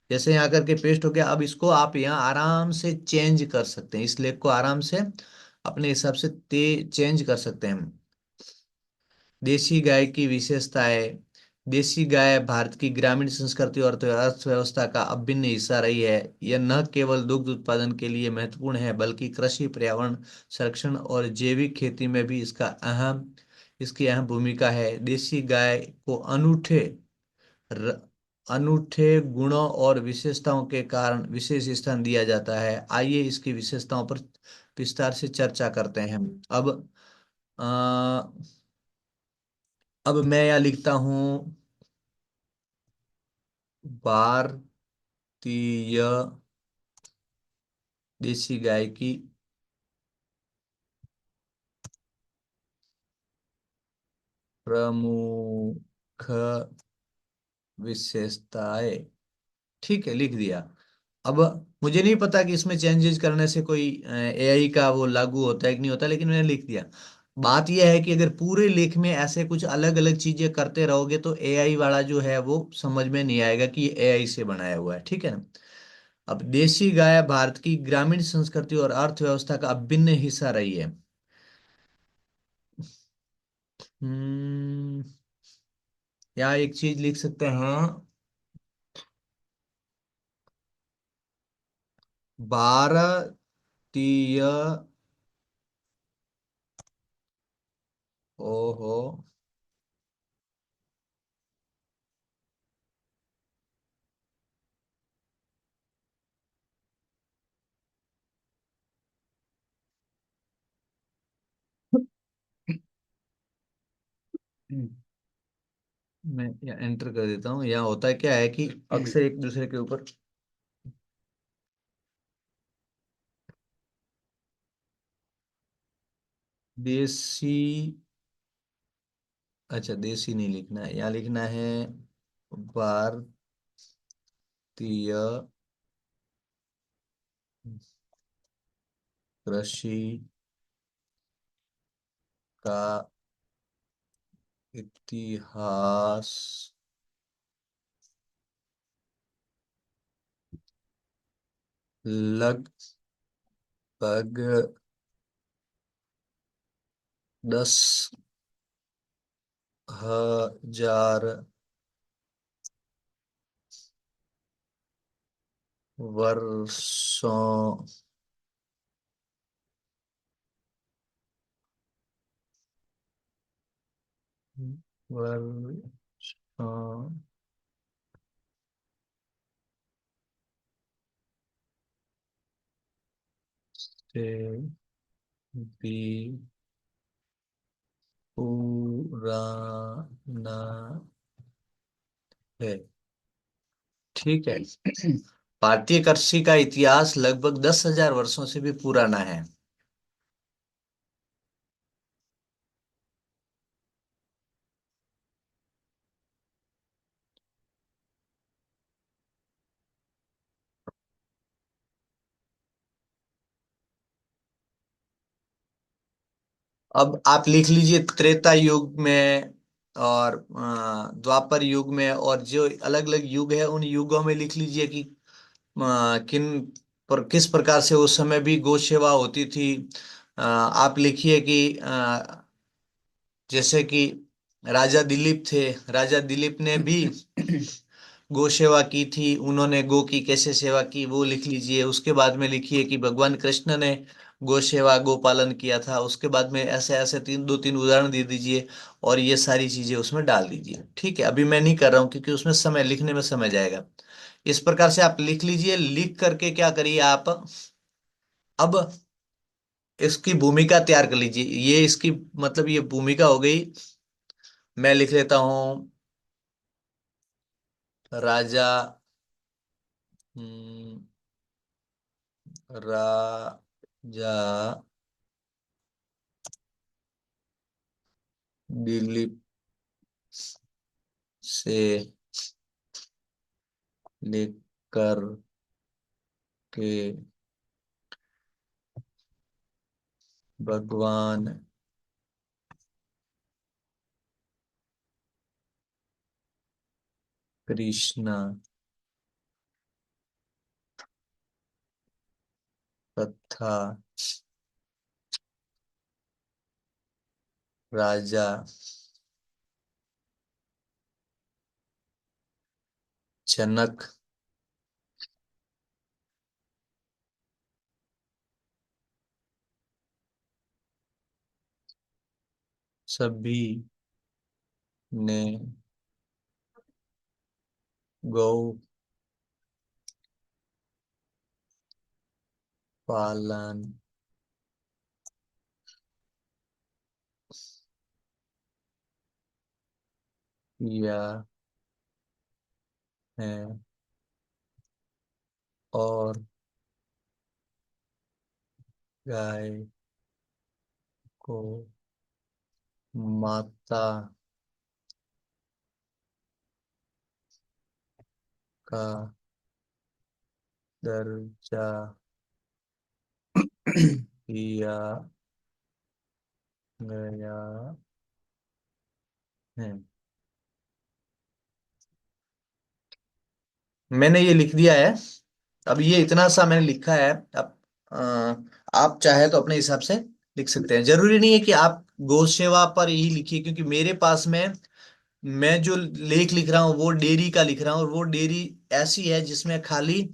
जैसे यहाँ आकर के पेस्ट हो गया। अब इसको आप यहाँ आराम से चेंज कर सकते हैं। इस लेख को आराम से अपने हिसाब से चेंज कर सकते हैं। देशी गाय की विशेषताएं। देशी गाय भारत की ग्रामीण संस्कृति और अर्थव्यवस्था का अभिन्न हिस्सा रही है। यह न केवल दुग्ध उत्पादन के लिए महत्वपूर्ण है, बल्कि कृषि, पर्यावरण संरक्षण और जैविक खेती में भी इसकी अहम भूमिका है। देशी गाय को र, अनूठे गुणों और विशेषताओं के कारण विशेष स्थान दिया जाता है। आइए इसकी विशेषताओं पर विस्तार से चर्चा करते हैं। अब अब मैं यहाँ लिखता हूँ भारतीय देशी गाय की प्रमुख विशेषताएं। ठीक है, लिख दिया। अब मुझे नहीं पता कि इसमें चेंजेस करने से कोई एआई का वो लागू होता है कि नहीं होता, लेकिन मैंने लिख दिया। बात यह है कि अगर पूरे लेख में ऐसे कुछ अलग अलग चीजें करते रहोगे तो एआई वाला जो है वो समझ में नहीं आएगा कि ये एआई से बनाया हुआ है। ठीक है ना। अब देशी गाय भारत की ग्रामीण संस्कृति और अर्थव्यवस्था का अभिन्न हिस्सा रही है। हम्म या एक चीज लिख सकते हैं, भारतीय, ओहो, मैं यहाँ एंटर कर देता हूँ। यहाँ होता है क्या है कि अक्सर एक दूसरे के ऊपर देसी, अच्छा देसी नहीं लिखना है, यहाँ लिखना है भारतीय कृषि का इतिहास लगभग 10,000 वर्षों वर्षों से भी पुराना है। ठीक है। भारतीय कृषि का इतिहास लगभग 10,000 वर्षों से भी पुराना है। अब आप लिख लीजिए त्रेता युग में और द्वापर युग में, और जो अलग अलग युग है उन युगों में लिख लीजिए कि किन पर किस प्रकार से उस समय भी गौ सेवा होती थी। आप लिखिए कि जैसे कि राजा दिलीप थे, राजा दिलीप ने भी गौ सेवा की थी, उन्होंने गौ की कैसे सेवा की वो लिख लीजिए। उसके बाद में लिखिए कि भगवान कृष्ण ने गौ सेवा गौ पालन किया था। उसके बाद में ऐसे ऐसे दो तीन उदाहरण दे दीजिए और ये सारी चीजें उसमें डाल दीजिए। ठीक है, अभी मैं नहीं कर रहा हूँ क्योंकि उसमें समय लिखने में समय जाएगा। इस प्रकार से आप लिख लीजिए। लिख करके क्या करिए आप, अब इसकी भूमिका तैयार कर लीजिए। ये इसकी मतलब ये भूमिका हो गई। मैं लिख लेता हूं राजा, हम्म, राजा दिलीप से लेकर के भगवान कृष्ण तथा राजा जनक सभी ने गौ पालन किया है और गाय को माता का दर्जा दिया गया है। मैंने ये लिख दिया है। अब ये इतना सा मैंने लिखा है। अब आप चाहे तो अपने हिसाब से लिख सकते हैं। जरूरी नहीं है कि आप गौ सेवा पर ही लिखिए, क्योंकि मेरे पास में मैं जो लेख लिख रहा हूँ वो डेयरी का लिख रहा हूँ, और वो डेयरी ऐसी है जिसमें खाली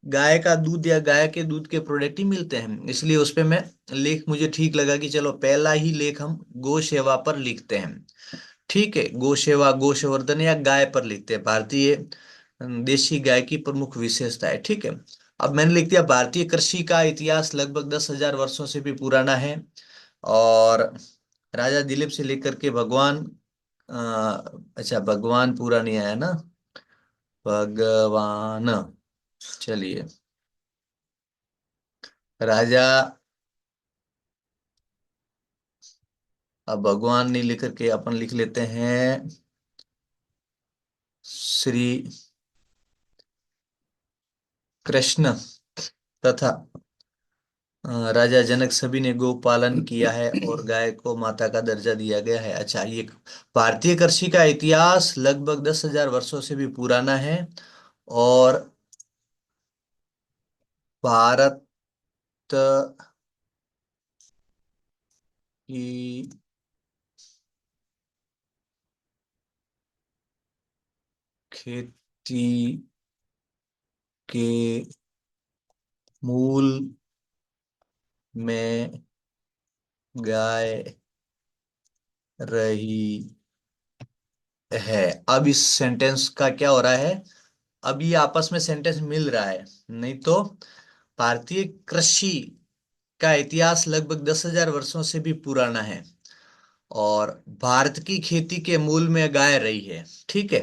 गाय का दूध या गाय के दूध के प्रोडक्ट ही मिलते हैं। इसलिए उस पे मैं लेख मुझे ठीक लगा कि चलो पहला ही लेख हम गौ सेवा पर लिखते हैं। ठीक है, गौ सेवा गौ संवर्धन या गाय पर लिखते हैं। भारतीय देशी गाय की प्रमुख विशेषता है। ठीक है। अब मैंने लिख दिया भारतीय कृषि का इतिहास लगभग 10,000 वर्षों से भी पुराना है। और राजा दिलीप से लेकर के भगवान, अच्छा भगवान पूरा नहीं आया ना, भगवान, चलिए राजा, अब भगवान नहीं लिख करके अपन लिख लेते हैं श्री कृष्ण तथा राजा जनक सभी ने गो पालन किया है और गाय को माता का दर्जा दिया गया है। अच्छा, ये भारतीय कृषि का इतिहास लगभग 10,000 वर्षों से भी पुराना है। और भारत की खेती के मूल में गाय रही है। अब इस सेंटेंस का क्या हो रहा है, अब ये आपस में सेंटेंस मिल रहा है। नहीं तो भारतीय कृषि का इतिहास लगभग 10,000 वर्षों से भी पुराना है और भारत की खेती के मूल में गाय रही है। ठीक है।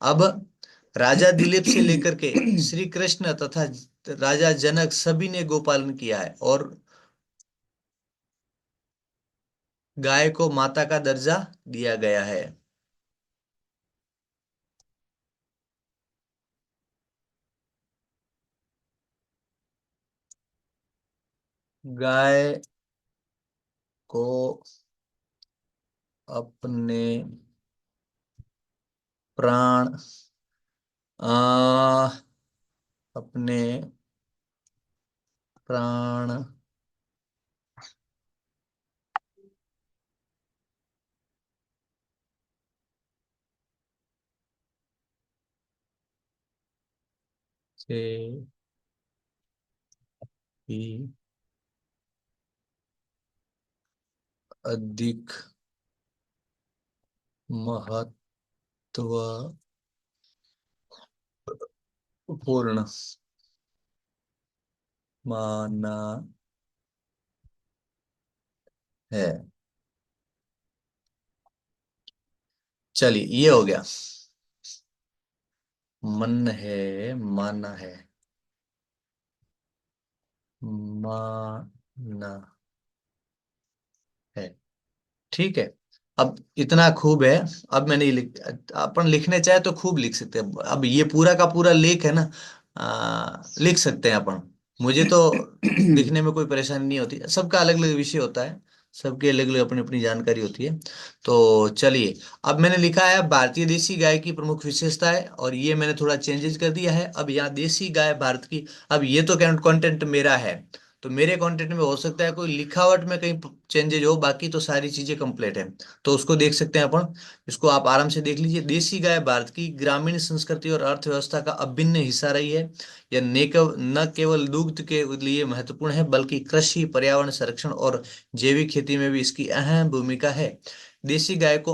अब राजा दिलीप से लेकर के श्री कृष्ण तथा राजा जनक सभी ने गोपालन किया है और गाय को माता का दर्जा दिया गया है। गाय को अपने प्राण आ, अपने प्राण से भी अधिक महत्वपूर्ण माना है। चलिए ये हो गया। मन है, माना है, माना है। ठीक है। अब इतना खूब है। अब मैंने ये अपन लिखने चाहे तो खूब लिख सकते हैं। अब ये पूरा का पूरा लेख है ना, लिख सकते हैं अपन। मुझे तो लिखने में कोई परेशानी नहीं होती। सबका अलग अलग विषय होता है, सबकी अलग अलग अपनी अपनी जानकारी होती है। तो चलिए, अब मैंने लिखा है भारतीय देसी गाय की प्रमुख विशेषता है और ये मैंने थोड़ा चेंजेस कर दिया है। अब यहाँ देसी गाय भारत की, अब ये तो कंटेंट मेरा है, तो मेरे कंटेंट में हो सकता है कोई लिखावट में कहीं चेंजेज हो, बाकी तो सारी चीजें कंप्लीट है। तो उसको देख सकते हैं अपन। इसको आप आराम से देख लीजिए। देसी गाय भारत की ग्रामीण संस्कृति और अर्थव्यवस्था का अभिन्न हिस्सा रही है। यह न केवल दुग्ध के लिए महत्वपूर्ण है बल्कि कृषि, पर्यावरण संरक्षण और जैविक खेती में भी इसकी अहम भूमिका है। देसी गाय को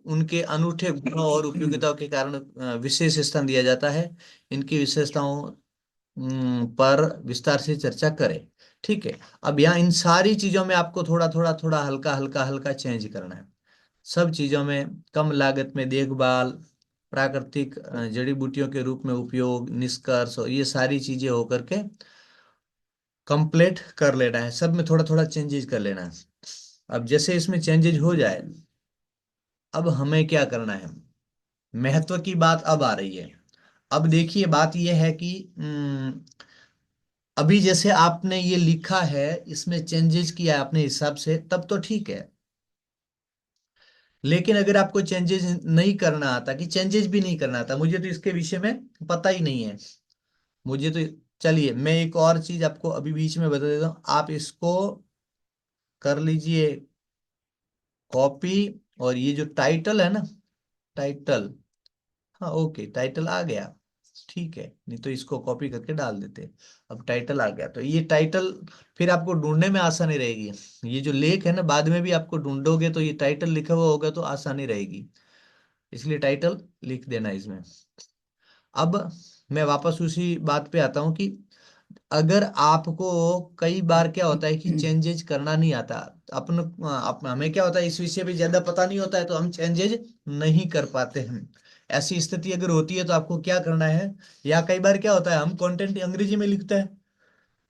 उनके अनूठे गुणों और उपयोगिताओं के कारण विशेष स्थान दिया जाता है। इनकी विशेषताओं पर विस्तार से चर्चा करें। ठीक है। अब यहाँ इन सारी चीजों में आपको थोड़ा थोड़ा थोड़ा हल्का हल्का हल्का चेंज करना है। सब चीजों में कम लागत में देखभाल, प्राकृतिक जड़ी बूटियों के रूप में उपयोग, निष्कर्ष और ये सारी चीजें होकर के कंप्लीट कर लेना है। सब में थोड़ा थोड़ा चेंजेस कर लेना है। अब जैसे इसमें चेंजेस हो जाए, अब हमें क्या करना है, महत्व की बात अब आ रही है। अब देखिए बात यह है कि अभी जैसे आपने ये लिखा है, इसमें चेंजेस किया है अपने हिसाब से, तब तो ठीक है। लेकिन अगर आपको चेंजेस नहीं करना आता, कि चेंजेस भी नहीं करना आता, मुझे तो इसके विषय में पता ही नहीं है, मुझे तो, चलिए मैं एक और चीज आपको अभी बीच में बता देता हूँ। आप इसको कर लीजिए कॉपी, और ये जो टाइटल है ना, टाइटल, हाँ ओके टाइटल आ गया, ठीक है। नहीं तो इसको कॉपी करके डाल देते। अब टाइटल आ गया, तो ये टाइटल फिर आपको ढूंढने में आसानी रहेगी। ये जो लेख है ना, बाद में भी आपको ढूंढोगे तो ये टाइटल लिखा हुआ होगा तो आसानी रहेगी, इसलिए टाइटल लिख देना इसमें। अब मैं वापस उसी बात पे आता हूँ कि अगर आपको कई बार क्या होता है कि चेंजेज करना नहीं आता, हमें क्या होता है इस विषय पे ज्यादा पता नहीं होता है तो हम चेंजेज नहीं कर पाते हैं। ऐसी स्थिति अगर होती है तो आपको क्या करना है, या कई बार क्या होता है हम कंटेंट अंग्रेजी में लिखते हैं,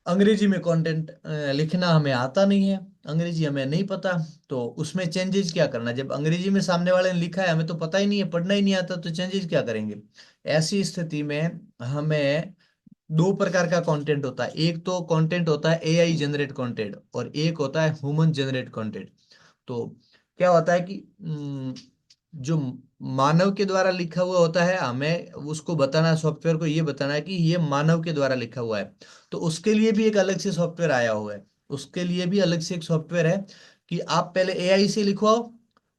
अंग्रेजी में कंटेंट लिखना हमें आता नहीं है, अंग्रेजी हमें नहीं पता, तो उसमें चेंजेस क्या करना। जब अंग्रेजी में सामने वाले ने लिखा है, हमें तो पता ही नहीं है, पढ़ना ही नहीं आता, तो चेंजेस क्या करेंगे। ऐसी स्थिति में हमें दो प्रकार का कंटेंट होता है। एक तो कंटेंट होता है एआई जनरेट कंटेंट और एक होता है ह्यूमन जनरेट कंटेंट। तो क्या होता है कि जो मानव के द्वारा लिखा हुआ होता है, हमें उसको बताना, सॉफ्टवेयर को ये बताना है कि ये मानव के द्वारा लिखा हुआ है। तो उसके लिए भी एक अलग से सॉफ्टवेयर आया हुआ है, उसके लिए भी अलग से एक सॉफ्टवेयर है कि आप पहले एआई से लिखवाओ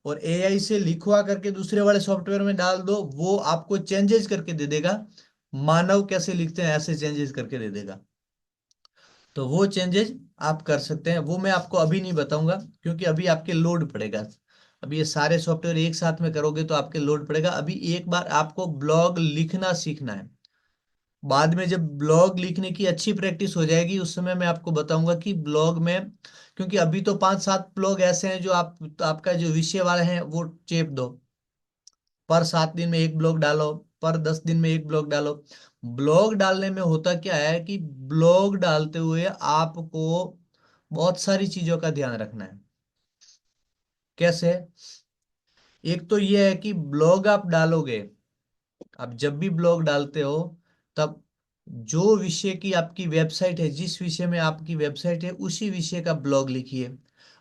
और एआई से लिखवा करके दूसरे वाले सॉफ्टवेयर में डाल दो, वो आपको चेंजेस करके दे देगा, मानव कैसे लिखते हैं ऐसे चेंजेस करके दे देगा। तो वो चेंजेस आप कर सकते हैं, वो मैं आपको अभी नहीं बताऊंगा क्योंकि अभी आपके लोड पड़ेगा। अभी ये सारे सॉफ्टवेयर एक साथ में करोगे तो आपके लोड पड़ेगा। अभी एक बार आपको ब्लॉग लिखना सीखना है, बाद में जब ब्लॉग लिखने की अच्छी प्रैक्टिस हो जाएगी उस समय मैं आपको बताऊंगा कि ब्लॉग में, क्योंकि अभी तो 5-7 ब्लॉग ऐसे हैं जो आपका जो विषय वाले हैं वो चेप दो, पर 7 दिन में एक ब्लॉग डालो, पर 10 दिन में एक ब्लॉग डालो। ब्लॉग डालने में होता क्या है कि ब्लॉग डालते हुए आपको बहुत सारी चीजों का ध्यान रखना है। कैसे? एक तो ये है कि ब्लॉग आप डालोगे, आप जब भी ब्लॉग डालते हो तब जो विषय की आपकी वेबसाइट है, जिस विषय में आपकी वेबसाइट है उसी विषय का ब्लॉग लिखिए।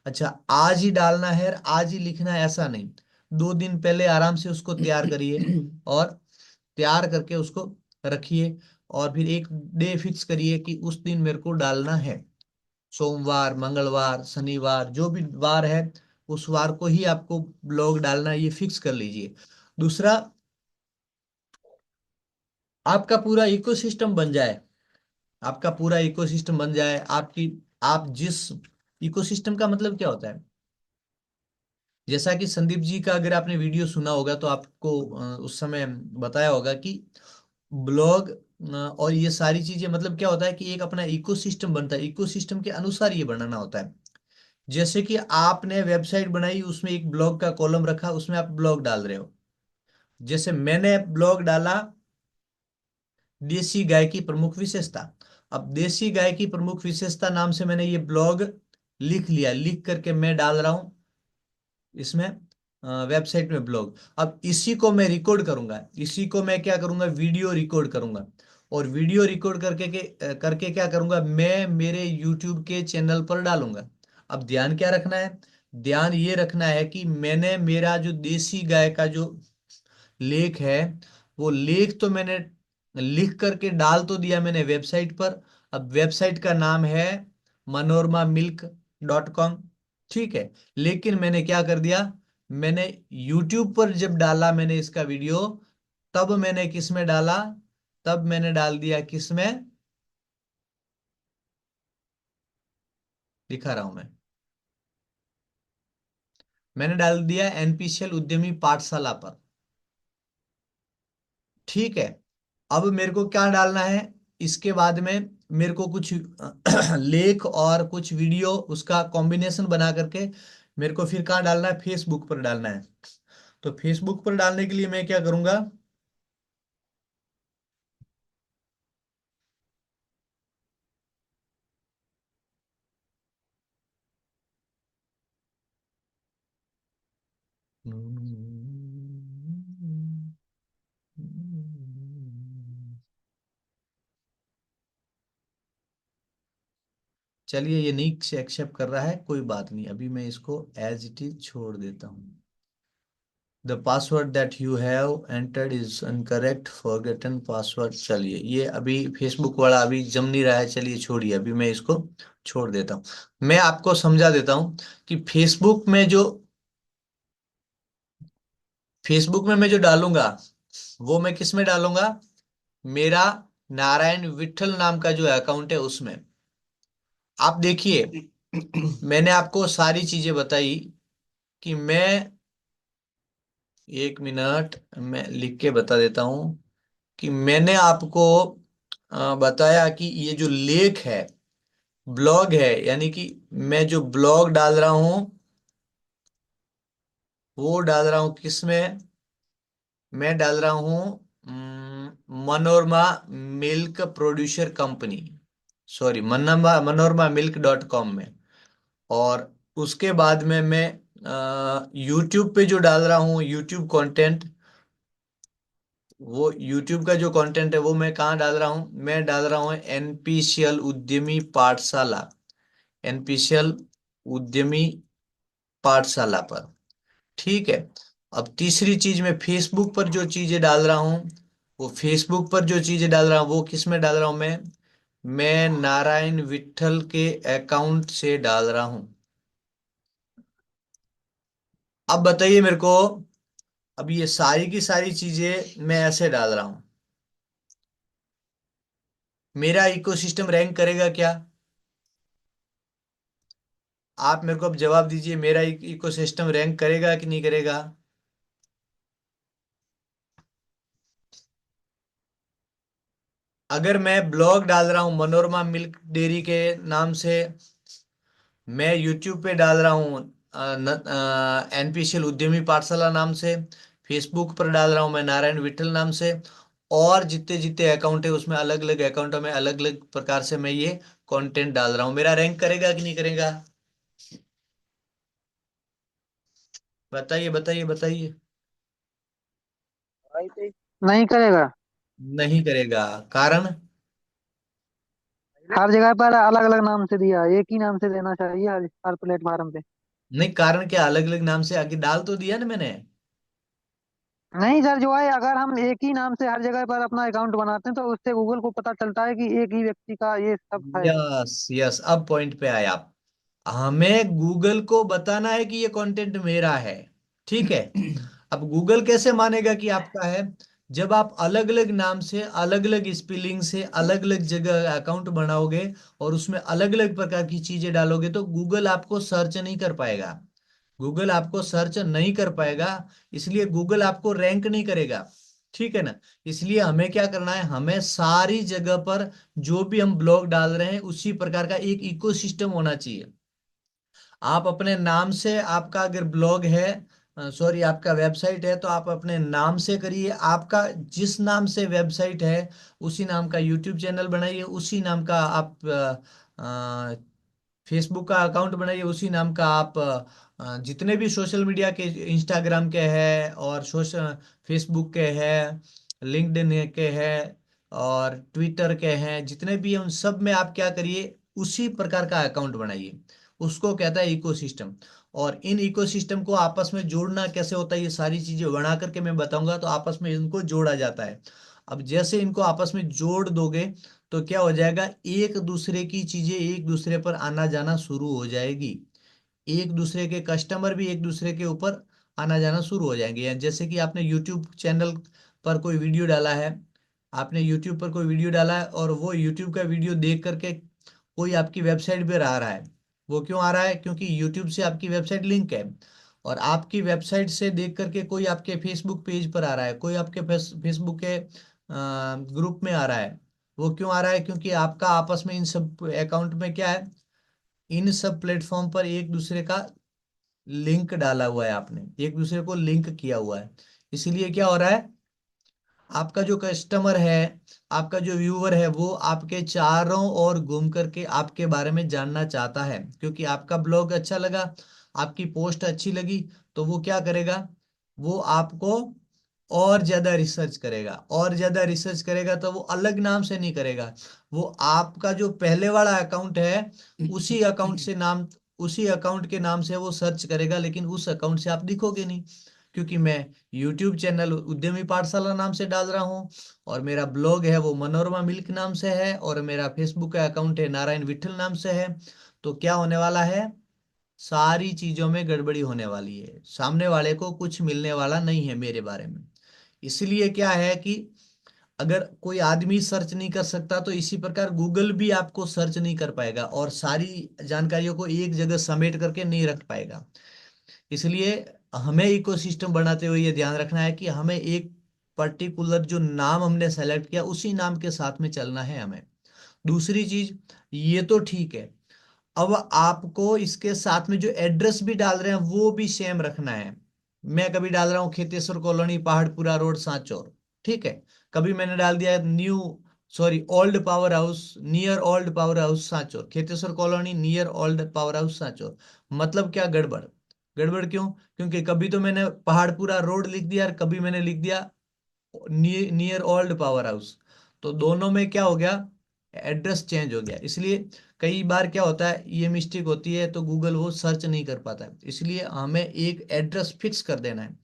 अच्छा, आज ही डालना है आज ही लिखना है ऐसा नहीं, 2 दिन पहले आराम से उसको तैयार करिए और तैयार करके उसको रखिए, और फिर एक डे फिक्स करिए कि उस दिन मेरे को डालना है। सोमवार, मंगलवार, शनिवार, जो भी वार है उस वार को ही आपको ब्लॉग डालना है, ये फिक्स कर लीजिए। दूसरा, आपका पूरा इकोसिस्टम बन जाए, आपका पूरा इकोसिस्टम बन जाए आपकी, आप जिस इकोसिस्टम का मतलब क्या होता है, जैसा कि संदीप जी का अगर आपने वीडियो सुना होगा तो आपको उस समय बताया होगा कि ब्लॉग और ये सारी चीजें मतलब क्या होता है कि एक अपना इकोसिस्टम बनता है, इकोसिस्टम के अनुसार ये बनाना होता है। जैसे कि आपने वेबसाइट बनाई, उसमें एक ब्लॉग का कॉलम रखा, उसमें आप ब्लॉग डाल रहे हो। जैसे मैंने ब्लॉग डाला देसी गाय की प्रमुख विशेषता, अब देसी गाय की प्रमुख विशेषता नाम से मैंने ये ब्लॉग लिख लिया, लिख करके मैं डाल रहा हूं इसमें वेबसाइट में ब्लॉग। अब इसी को मैं रिकॉर्ड करूंगा, इसी को मैं क्या करूंगा, वीडियो रिकॉर्ड करूंगा, और वीडियो रिकॉर्ड करके क्या करूंगा, मैं मेरे यूट्यूब के चैनल पर डालूंगा। अब ध्यान क्या रखना है, ध्यान ये रखना है कि मैंने मेरा जो देसी गाय का जो लेख है, वो लेख तो मैंने लिख करके डाल तो दिया मैंने वेबसाइट पर। अब वेबसाइट का नाम है manormamilk.com, ठीक है। लेकिन मैंने क्या कर दिया, मैंने यूट्यूब पर जब डाला मैंने इसका वीडियो, तब मैंने किस में डाला, तब मैंने डाल दिया किस में, दिखा रहा हूं मैंने डाल दिया एनपीसीएल उद्यमी पाठशाला पर, ठीक है। अब मेरे को क्या डालना है, इसके बाद में मेरे को कुछ लेख और कुछ वीडियो उसका कॉम्बिनेशन बना करके मेरे को फिर कहाँ डालना है, फेसबुक पर डालना है। तो फेसबुक पर डालने के लिए मैं क्या करूंगा, चलिए ये नहीं से एक्सेप्ट कर रहा है, कोई बात नहीं, अभी मैं इसको एज इट इज छोड़ देता हूँ। The password that you have entered is incorrect, forgotten password. चलिए ये अभी फेसबुक वाला अभी जम नहीं रहा है, चलिए छोड़िए, अभी मैं इसको छोड़ देता हूँ। मैं आपको समझा देता हूँ कि फेसबुक में मैं जो डालूंगा वो मैं किस में डालूंगा, मेरा नारायण विठल नाम का जो अकाउंट है उसमें। आप देखिए मैंने आपको सारी चीजें बताई कि मैं, 1 मिनट मैं लिख के बता देता हूं कि मैंने आपको बताया कि ये जो लेख है, ब्लॉग है, यानी कि मैं जो ब्लॉग डाल रहा हूं वो डाल रहा हूं किसमें, मैं डाल रहा हूं Manorama milk producer company, sorry Manorama milk .com में। और उसके बाद में मैं यूट्यूब पे जो डाल रहा हूँ यूट्यूब कंटेंट, वो यूट्यूब का जो कंटेंट है वो मैं कहाँ डाल रहा हूँ, मैं डाल रहा हूँ एनपीसीएल उद्यमी पाठशाला, एनपीसीएल उद्यमी पाठशाला पर, ठीक है। अब तीसरी चीज मैं फेसबुक पर जो चीजें डाल रहा हूँ, वो फेसबुक पर जो चीजें डाल रहा हूँ वो किस में डाल रहा हूँ, मैं नारायण विट्ठल के अकाउंट से डाल रहा हूँ। अब बताइए मेरे को, अब ये सारी की सारी चीजें मैं ऐसे डाल रहा हूं, मेरा इकोसिस्टम रैंक करेगा क्या? आप मेरे को अब जवाब दीजिए, मेरा इकोसिस्टम रैंक करेगा कि नहीं करेगा? अगर मैं ब्लॉग डाल रहा हूं मनोरमा मिल्क डेयरी के नाम से, मैं यूट्यूब पे डाल रहा हूँ एनपीसीएल उद्यमी पाठशाला नाम से, फेसबुक पर डाल रहा हूँ मैं नारायण विठल नाम से, और जितने जितने अकाउंट है उसमें अलग अलग अकाउंटों में अलग अलग प्रकार से मैं ये कंटेंट डाल रहा हूँ, मेरा रैंक करेगा कि नहीं करेगा? बताइए बताइए बताइए। नहीं करेगा। नहीं करेगा, कारण? हर जगह पर अलग अलग नाम से दिया, एक ही नाम से देना चाहिए हर प्लेटफार्म पे। नहीं, कारण क्या? अलग अलग नाम से आगे डाल तो दिया ना मैंने। नहीं सर, जो है अगर हम एक ही नाम से हर जगह पर अपना अकाउंट बनाते हैं तो उससे गूगल को पता चलता है कि एक ही व्यक्ति का ये सब है। यस यस, अब पॉइंट पे आए आप। हमें गूगल को बताना है कि ये कंटेंट मेरा है, ठीक है। अब गूगल कैसे मानेगा कि आपका है? जब आप अलग अलग नाम से, अलग अलग स्पेलिंग से, अलग अलग जगह अकाउंट बनाओगे और उसमें अलग अलग प्रकार की चीजें डालोगे तो गूगल आपको सर्च नहीं कर पाएगा। गूगल आपको सर्च नहीं कर पाएगा, इसलिए गूगल आपको रैंक नहीं करेगा, ठीक है ना। इसलिए हमें क्या करना है, हमें सारी जगह पर जो भी हम ब्लॉग डाल रहे हैं उसी प्रकार का एक इकोसिस्टम होना चाहिए। आप अपने नाम से, आपका अगर ब्लॉग है, सॉरी आपका वेबसाइट है, तो आप अपने नाम से करिए, आपका जिस नाम से वेबसाइट है उसी नाम का यूट्यूब चैनल बनाइए, उसी नाम का आप फेसबुक का अकाउंट बनाइए, उसी नाम का आप जितने भी सोशल मीडिया के, इंस्टाग्राम के हैं और सोशल फेसबुक के हैं, लिंक्डइन के हैं और ट्विटर के हैं, जितने भी हैं उन सब में आप क्या करिए, उसी प्रकार का अकाउंट बनाइए। उसको कहता है इकोसिस्टम। और इन इकोसिस्टम को आपस में जोड़ना कैसे होता है, ये सारी चीजें बना करके मैं बताऊंगा, तो आपस में इनको जोड़ा जाता है। अब जैसे इनको आपस में जोड़ दोगे तो क्या हो जाएगा, एक दूसरे की चीजें एक दूसरे पर आना जाना शुरू हो जाएगी, एक दूसरे के कस्टमर भी एक दूसरे के ऊपर आना जाना शुरू हो जाएंगे। या जैसे कि आपने यूट्यूब चैनल पर कोई वीडियो डाला है, आपने यूट्यूब पर कोई वीडियो डाला है और वो यूट्यूब का वीडियो देख करके कोई आपकी वेबसाइट पर आ रहा है, वो क्यों आ रहा है? क्योंकि यूट्यूब से आपकी वेबसाइट लिंक है। और आपकी वेबसाइट से देख करके कोई आपके फेसबुक पेज पर आ रहा है, कोई आपके फेसबुक के ग्रुप में आ रहा है, वो क्यों आ रहा है? क्योंकि आपका आपस में इन सब अकाउंट में क्या है, इन सब प्लेटफॉर्म पर एक दूसरे का लिंक डाला हुआ है, आपने एक दूसरे को लिंक किया हुआ है। इसीलिए क्या हो रहा है, आपका जो कस्टमर है, आपका जो व्यूअर है, वो आपके चारों ओर घूम करके आपके बारे में जानना चाहता है, क्योंकि आपका ब्लॉग अच्छा लगा, आपकी पोस्ट अच्छी लगी, तो वो क्या करेगा, वो आपको और ज्यादा रिसर्च करेगा, और ज्यादा रिसर्च करेगा तो वो अलग नाम से नहीं करेगा, वो आपका जो पहले वाला अकाउंट है उसी अकाउंट से नाम, उसी अकाउंट के नाम से वो सर्च करेगा, लेकिन उस अकाउंट से आप दिखोगे नहीं, क्योंकि मैं यूट्यूब चैनल उद्यमी पाठशाला नाम से डाल रहा हूँ, और मेरा ब्लॉग है वो मनोरमा मिल्क नाम से है, और मेरा फेसबुक का अकाउंट है नारायण विठल नाम से है। तो क्या होने वाला है, सारी चीजों में गड़बड़ी होने वाली है, सामने वाले को कुछ मिलने वाला नहीं है मेरे बारे में। इसलिए क्या है कि अगर कोई आदमी सर्च नहीं कर सकता तो इसी प्रकार गूगल भी आपको सर्च नहीं कर पाएगा और सारी जानकारियों को एक जगह समेट करके नहीं रख पाएगा। इसलिए हमें इकोसिस्टम बनाते हुए ये ध्यान रखना है कि हमें एक पर्टिकुलर जो नाम हमने सेलेक्ट किया उसी नाम के साथ में चलना है हमें। दूसरी चीज, ये तो ठीक है, अब आपको इसके साथ में जो एड्रेस भी डाल रहे हैं वो भी सेम रखना है। मैं कभी डाल रहा हूँ खेतेश्वर कॉलोनी पहाड़पुरा रोड सांचौर, ठीक है। कभी मैंने डाल दिया new, sorry old power house, near old power house Sanchore, Kheteshwar colony near old power house Sanchore. मतलब क्या, गड़बड़। गड़बड़ क्यों? क्योंकि कभी तो मैंने पहाड़पुरा रोड लिख दिया और कभी मैंने लिख दिया नियर ओल्ड पावर हाउस, तो दोनों में क्या हो गया, एड्रेस चेंज हो गया। इसलिए कई बार क्या होता है, ये मिस्टेक होती है तो गूगल वो सर्च नहीं कर पाता है। इसलिए हमें एक एड्रेस फिक्स कर देना है,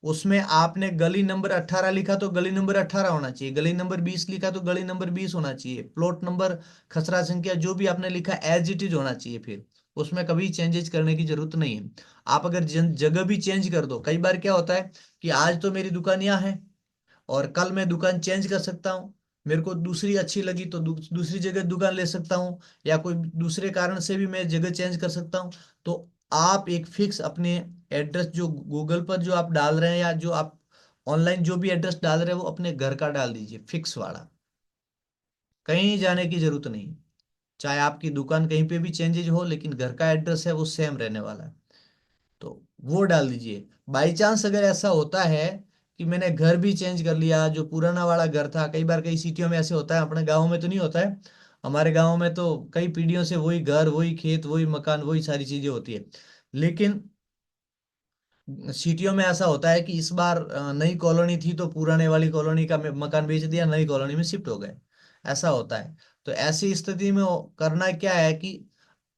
उसमें आपने गली नंबर 18 लिखा तो गली नंबर 18 होना चाहिए, गली नंबर 20 लिखा तो गली नंबर 20 होना चाहिए, प्लॉट नंबर, खसरा संख्या जो भी आपने लिखा एज इट इज होना चाहिए फिर। उसमें कभी चेंजेस करने की जरूरत नहीं है। आप अगर जगह भी चेंज कर दो, कई बार क्या होता है कि आज तो मेरी दुकान यहाँ है और कल मैं दुकान चेंज कर सकता हूँ, मेरे को दूसरी अच्छी लगी तो दूसरी जगह दुकान ले सकता हूँ, या कोई दूसरे कारण से भी मैं जगह चेंज कर सकता हूँ। तो आप एक फिक्स अपने एड्रेस जो गूगल पर जो आप डाल रहे हैं या जो आप ऑनलाइन जो भी एड्रेस डाल रहे हैं वो अपने घर का डाल दीजिए, फिक्स वाला। कहीं जाने की जरूरत नहीं, चाहे आपकी दुकान कहीं पे भी चेंजेज हो लेकिन घर का एड्रेस है वो सेम रहने वाला है, तो वो डाल दीजिए। बाई चांस अगर ऐसा होता है कि मैंने घर भी चेंज कर लिया, जो पुराना वाला घर था, कई बार कई सिटियों में ऐसे होता है, अपने गाँव में तो नहीं होता है, हमारे गाँव में तो कई पीढ़ियों से वही घर वही खेत वही मकान वही सारी चीजें होती है। लेकिन सिटियों में ऐसा होता है कि इस बार नई कॉलोनी थी तो पुराने वाली कॉलोनी का मकान बेच दिया, नई कॉलोनी में शिफ्ट हो गए, ऐसा होता है। तो ऐसी स्थिति में करना क्या है कि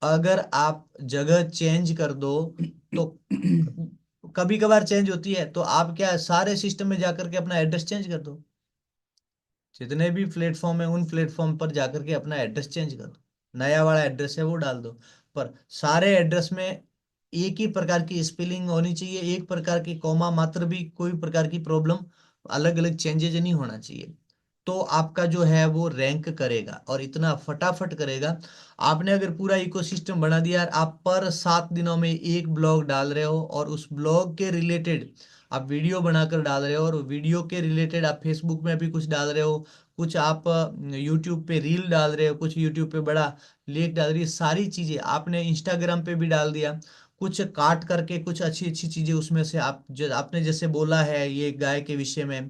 अगर आप जगह चेंज कर दो तो कभी कभार चेंज होती है, तो आप क्या सारे सिस्टम में जाकर के अपना एड्रेस चेंज कर दो, जितने भी प्लेटफॉर्म है उन प्लेटफॉर्म पर जाकर के अपना एड्रेस चेंज कर दो, नया वाला एड्रेस है वो डाल दो। पर सारे एड्रेस में एक ही प्रकार की स्पेलिंग होनी चाहिए, एक प्रकार की कॉमा मात्र भी कोई प्रकार की प्रॉब्लम अलग अलग चेंजेज नहीं होना चाहिए, तो आपका जो है वो रैंक करेगा और इतना फटाफट करेगा। आपने अगर पूरा इकोसिस्टम बना दिया यार, आप पर 7 दिनों में एक ब्लॉग डाल रहे हो और उस ब्लॉग के रिलेटेड आप वीडियो बनाकर डाल रहे हो और वीडियो के रिलेटेड आप फेसबुक में भी कुछ डाल रहे हो, कुछ आप यूट्यूब पे रील डाल रहे हो, कुछ यूट्यूब पे बड़ा लेख डाल रही है, सारी चीजें आपने इंस्टाग्राम पे भी डाल दिया, कुछ काट करके कुछ अच्छी अच्छी चीजें उसमें से आप जो आपने जैसे बोला है ये गाय के विषय में,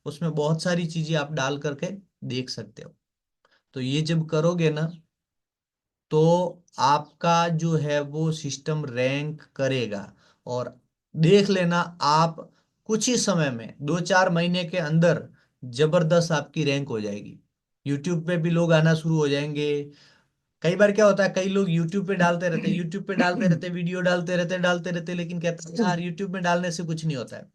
उसमें बहुत सारी चीजें आप डाल करके देख सकते हो। तो ये जब करोगे ना तो आपका जो है वो सिस्टम रैंक करेगा, और देख लेना आप कुछ ही समय में 2-4 महीने के अंदर जबरदस्त आपकी रैंक हो जाएगी। यूट्यूब पे भी लोग आना शुरू हो जाएंगे। कई बार क्या होता है, कई लोग यूट्यूब पे डालते रहते हैं, यूट्यूब पे डालते रहते वीडियो डालते रहते लेकिन कहते हैं यार यूट्यूब में डालने से कुछ नहीं होता है।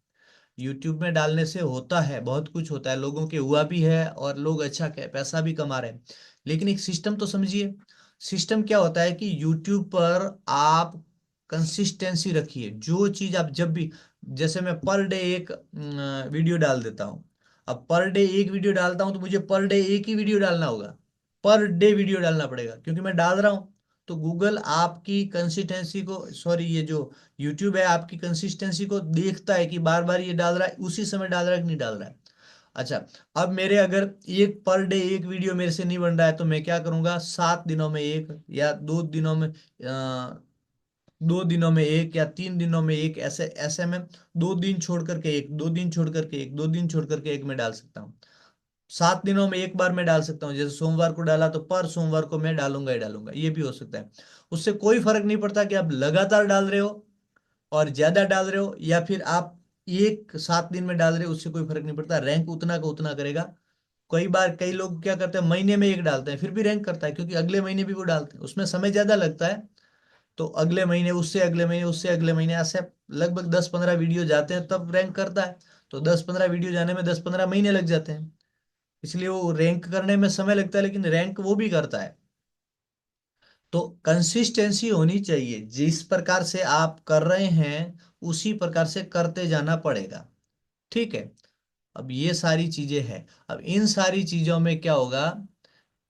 यूट्यूब में डालने से होता है, बहुत कुछ होता है, लोगों के हुआ भी है और लोग अच्छा पैसा भी कमा रहे हैं। लेकिन एक सिस्टम तो समझिए, सिस्टम क्या होता है कि यूट्यूब पर आप कंसिस्टेंसी रखिए, जो चीज आप जब भी, जैसे मैं पर डे एक वीडियो डाल देता हूँ, अब पर डे एक वीडियो डालता हूँ तो मुझे पर डे एक ही वीडियो डालना होगा, पर डे वीडियो डालना पड़ेगा क्योंकि मैं डाल रहा हूँ। तो गूगल आपकी कंसिस्टेंसी को, सॉरी ये जो यूट्यूब है आपकी कंसिस्टेंसी को देखता है कि बार बार ये डाल रहा है, उसी समय डाल रहा है कि नहीं डाल रहा है। अच्छा, अब मेरे अगर एक पर डे एक वीडियो मेरे से नहीं बन रहा है तो मैं क्या करूंगा, 7 दिनों में एक या 2 दिनों में 2 दिनों में एक या 3 दिनों में एक, ऐसे ऐसे में 2 दिन छोड़ करके एक, 2 दिन छोड़ करके एक, 2 दिन छोड़ करके एक में डाल सकता हूँ। 7 दिनों में एक बार मैं डाल सकता हूँ, जैसे सोमवार को डाला तो पर सोमवार को मैं डालूंगा ही डालूंगा, ये भी हो सकता है। उससे कोई फर्क नहीं पड़ता कि आप लगातार डाल रहे हो और ज्यादा डाल रहे हो या फिर आप एक 7 दिन में डाल रहे हो, उससे कोई फर्क नहीं पड़ता, रैंक उतना का उतना करेगा। कई बार कई लोग क्या करते हैं, महीने में एक डालते हैं फिर भी रैंक करता है क्योंकि अगले महीने भी वो डालते हैं, उसमें समय ज्यादा लगता है, तो अगले महीने उससे अगले महीने उससे अगले महीने ऐसे लगभग 10-15 वीडियो जाते हैं तब रैंक करता है। तो 10-15 वीडियो जाने में 10-15 महीने लग जाते हैं, इसलिए वो रैंक करने में समय लगता है लेकिन रैंक वो भी करता है। तो कंसिस्टेंसी होनी चाहिए, जिस प्रकार से आप कर रहे हैं उसी प्रकार से करते जाना पड़ेगा, ठीक है। अब ये सारी चीजें हैं, अब इन सारी चीजों में क्या होगा,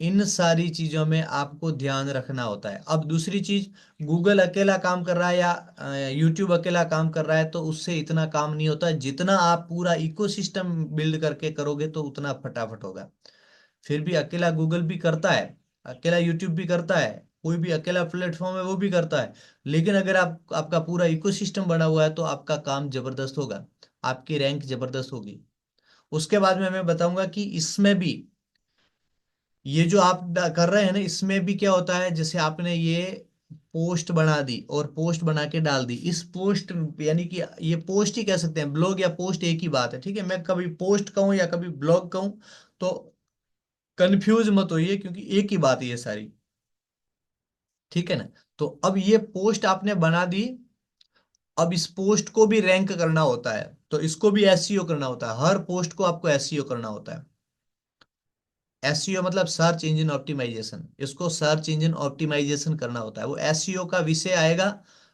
इन सारी चीजों में आपको ध्यान रखना होता है। अब दूसरी चीज, गूगल अकेला काम कर रहा है या यूट्यूब अकेला काम कर रहा है तो उससे इतना काम नहीं होता, जितना आप पूरा इकोसिस्टम बिल्ड करके करोगे तो उतना फटाफट होगा। फिर भी अकेला गूगल भी करता है, अकेला यूट्यूब भी करता है, कोई भी अकेला प्लेटफॉर्म है वो भी करता है, लेकिन अगर आप आपका पूरा इकोसिस्टम बना हुआ है तो आपका काम जबरदस्त होगा, आपकी रैंक जबरदस्त होगी। उसके बाद में मैं बताऊंगा कि इसमें भी ये जो आप कर रहे हैं ना, इसमें भी क्या होता है, जैसे आपने ये पोस्ट बना दी और पोस्ट बना के डाल दी, इस पोस्ट यानी कि ये पोस्ट ही कह सकते हैं, ब्लॉग या पोस्ट एक ही बात है, ठीक है। मैं कभी पोस्ट कहूं या कभी ब्लॉग कहूं तो कंफ्यूज मत होइए क्योंकि एक ही बात है ये सारी, ठीक है ना। तो अब ये पोस्ट आपने बना दी, अब इस पोस्ट को भी रैंक करना होता है, तो इसको भी एसईओ करना होता है, हर पोस्ट को आपको एसईओ करना होता है। एसईओ मतलब सर्च इंजन ऑप्टिमाइजेशन, इसको सर्च इंजन ऑप्टिमाइजेशन करना होता है, वो एसईओ का विषय आएगा।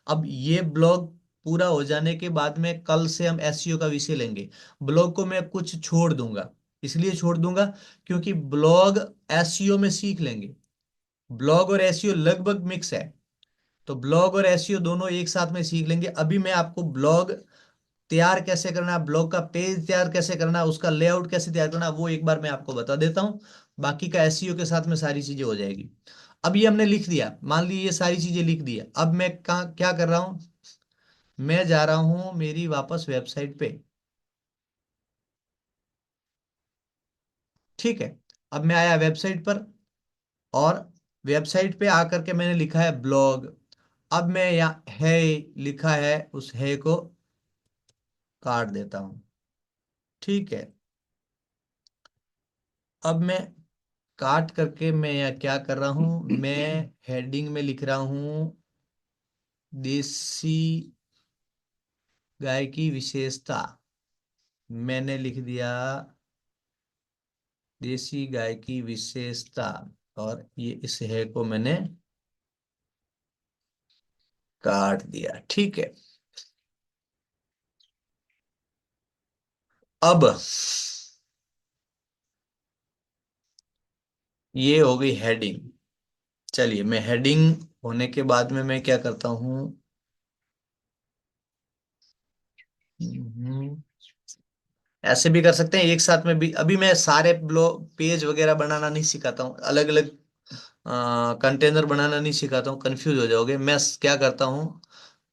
अब ये ब्लॉग पूरा हो जाने के बाद में कल से हम एसईओ का विषय लेंगे। ब्लॉग को मैं कुछ छोड़ दूंगा, इसलिए छोड़ दूंगा क्योंकि ब्लॉग एसईओ में सीख लेंगे। ब्लॉग और एसईओ लगभग मिक्स है, तो ब्लॉग और एसईओ दोनों एक साथ में सीख लेंगे। अभी मैं आपको ब्लॉग तैयार कैसे करना है, ब्लॉग का पेज तैयार कैसे करना है, उसका लेआउट कैसे तैयार करना है, वो एक बार मैं आपको बता देता हूँ। बाकी का एसईओ के साथ में सारी चीजें हो जाएगी। अब ये हमने लिख दिया, मान ली ये सारी चीजें लिख दी है। अब मैं कहाँ क्या कर रहा हूँ, मैं जा रहा हूँ मेरी वापस वेबसाइट पे। ठीक है, अब मैं आया वेबसाइट पर, और वेबसाइट पे आकर के मैंने लिखा है ब्लॉग। अब मैं यहाँ है लिखा है, उस है को काट देता हूँ। ठीक है, अब मैं काट करके मैं यहाँ क्या कर रहा हूँ, मैं हेडिंग में लिख रहा हूँ देसी गाय की विशेषता। मैंने लिख दिया देसी गाय की विशेषता, और ये इस है को मैंने काट दिया। ठीक है, अब ये हो गई हेडिंग। चलिए, मैं हेडिंग होने के बाद में मैं क्या करता हूँ, हम्म, ऐसे भी कर सकते हैं एक साथ में भी। अभी मैं सारे ब्लॉग पेज वगैरह बनाना नहीं सिखाता हूँ, अलग अलग कंटेनर बनाना नहीं सिखाता हूँ, कंफ्यूज हो जाओगे। मैं क्या करता हूँ,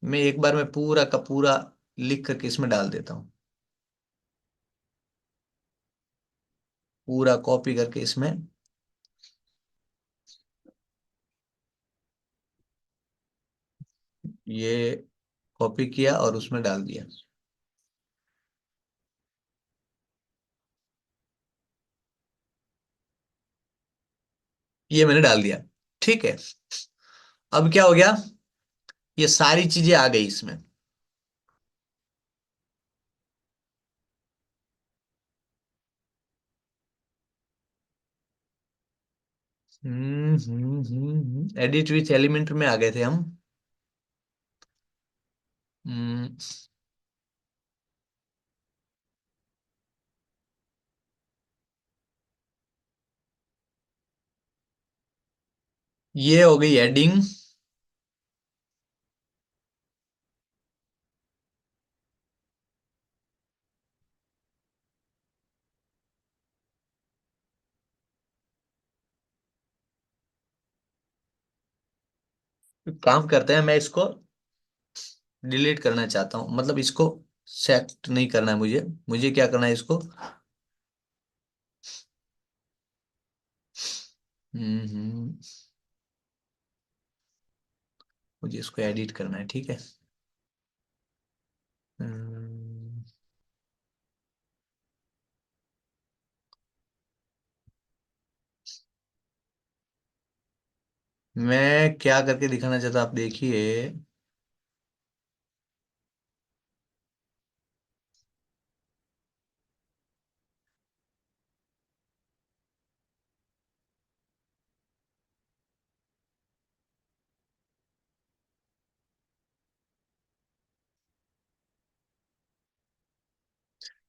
मैं एक बार में पूरा का पूरा लिख करके इसमें डाल देता हूँ, पूरा कॉपी करके इसमें, ये कॉपी किया और उसमें डाल दिया। ये मैंने डाल दिया। ठीक है, अब क्या हो गया, ये सारी चीजें आ गई इसमें। एडिट विथ एलिमेंट में आ गए थे हम। हम्म, ये हो गई हेडिंग। काम करते हैं, मैं इसको डिलीट करना चाहता हूँ, मतलब इसको सेट नहीं करना है मुझे। मुझे क्या करना है इसको, हम्म, मुझे इसको एडिट करना है। ठीक है, हम्म, मैं क्या करके दिखाना चाहता, आप देखिए।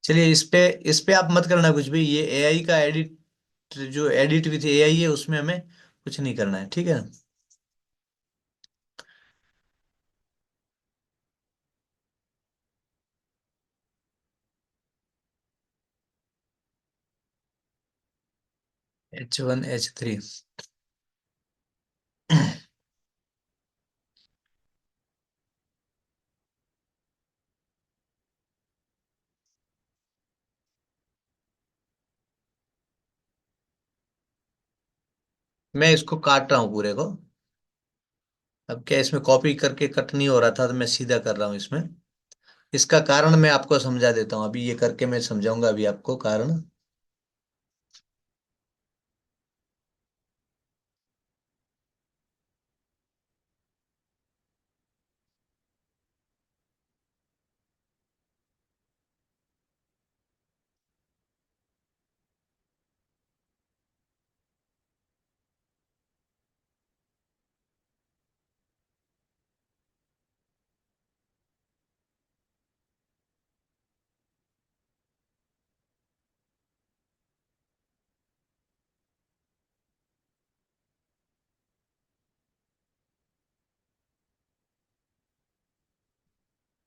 चलिए, इस पे आप मत करना कुछ भी, ये एआई का एडिट, जो एडिट विथ एआई है उसमें हमें कुछ नहीं करना है। ठीक है, H1 H3। मैं इसको काट रहा हूँ पूरे को। अब क्या, इसमें कॉपी करके कट नहीं हो रहा था, तो मैं सीधा कर रहा हूँ इसमें। इसका कारण मैं आपको समझा देता हूँ, अभी ये करके मैं समझाऊंगा अभी आपको कारण।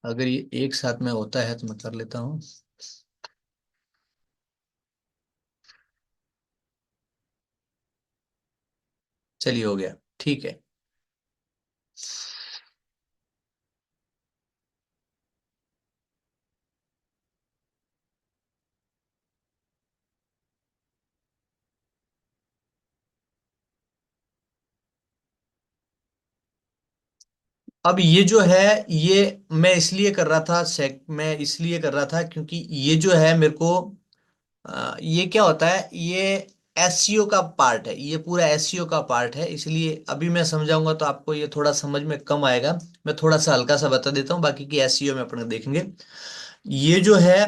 अगर ये एक साथ में होता है तो मैं कर लेता हूँ। चलिए हो गया, ठीक है। अब ये जो है, ये मैं इसलिए कर रहा था, मैं इसलिए कर रहा था क्योंकि ये जो है मेरे को ये क्या होता है, ये एसईओ का पार्ट है, ये पूरा एसईओ का पार्ट है, इसलिए अभी मैं समझाऊंगा तो आपको ये थोड़ा समझ में कम आएगा। मैं थोड़ा सा हल्का सा बता देता हूँ, बाकी की एसईओ में अपन देखेंगे। ये जो है,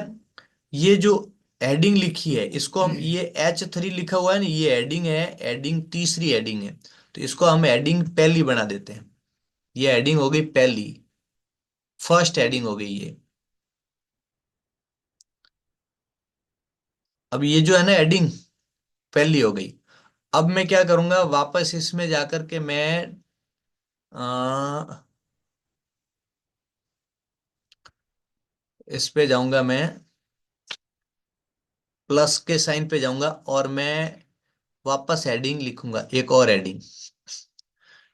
ये जो हेडिंग लिखी है इसको हम, ये H3 लिखा हुआ है ना, ये हेडिंग है, हेडिंग तीसरी हेडिंग है, तो इसको हम हेडिंग पहली बना देते हैं। ये हेडिंग हो गई पहली, फर्स्ट हेडिंग हो गई ये। अब ये जो है ना हेडिंग पहली हो गई। अब मैं क्या करूंगा, वापस इसमें जाकर के मैं इस पे जाऊंगा, मैं प्लस के साइन पे जाऊंगा और मैं वापस हेडिंग लिखूंगा, एक और हेडिंग।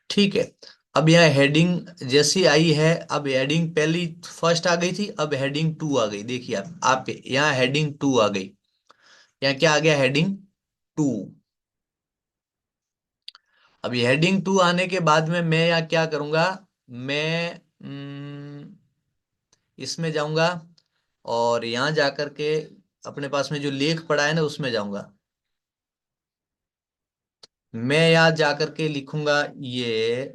ठीक है। अब यहाँ हेडिंग जैसी आई है, अब हेडिंग पहली फर्स्ट आ गई थी, अब हेडिंग टू आ गई। देखिए आप यहाँ हेडिंग टू आ गई। यहाँ क्या आ गया, हेडिंग टू। अब ये हेडिंग टू आने के बाद में मैं यहाँ क्या करूंगा, मैं इसमें जाऊंगा और यहां जाकर के अपने पास में जो लेख पड़ा है ना उसमें जाऊंगा। मैं यहां जाकर के लिखूंगा ये,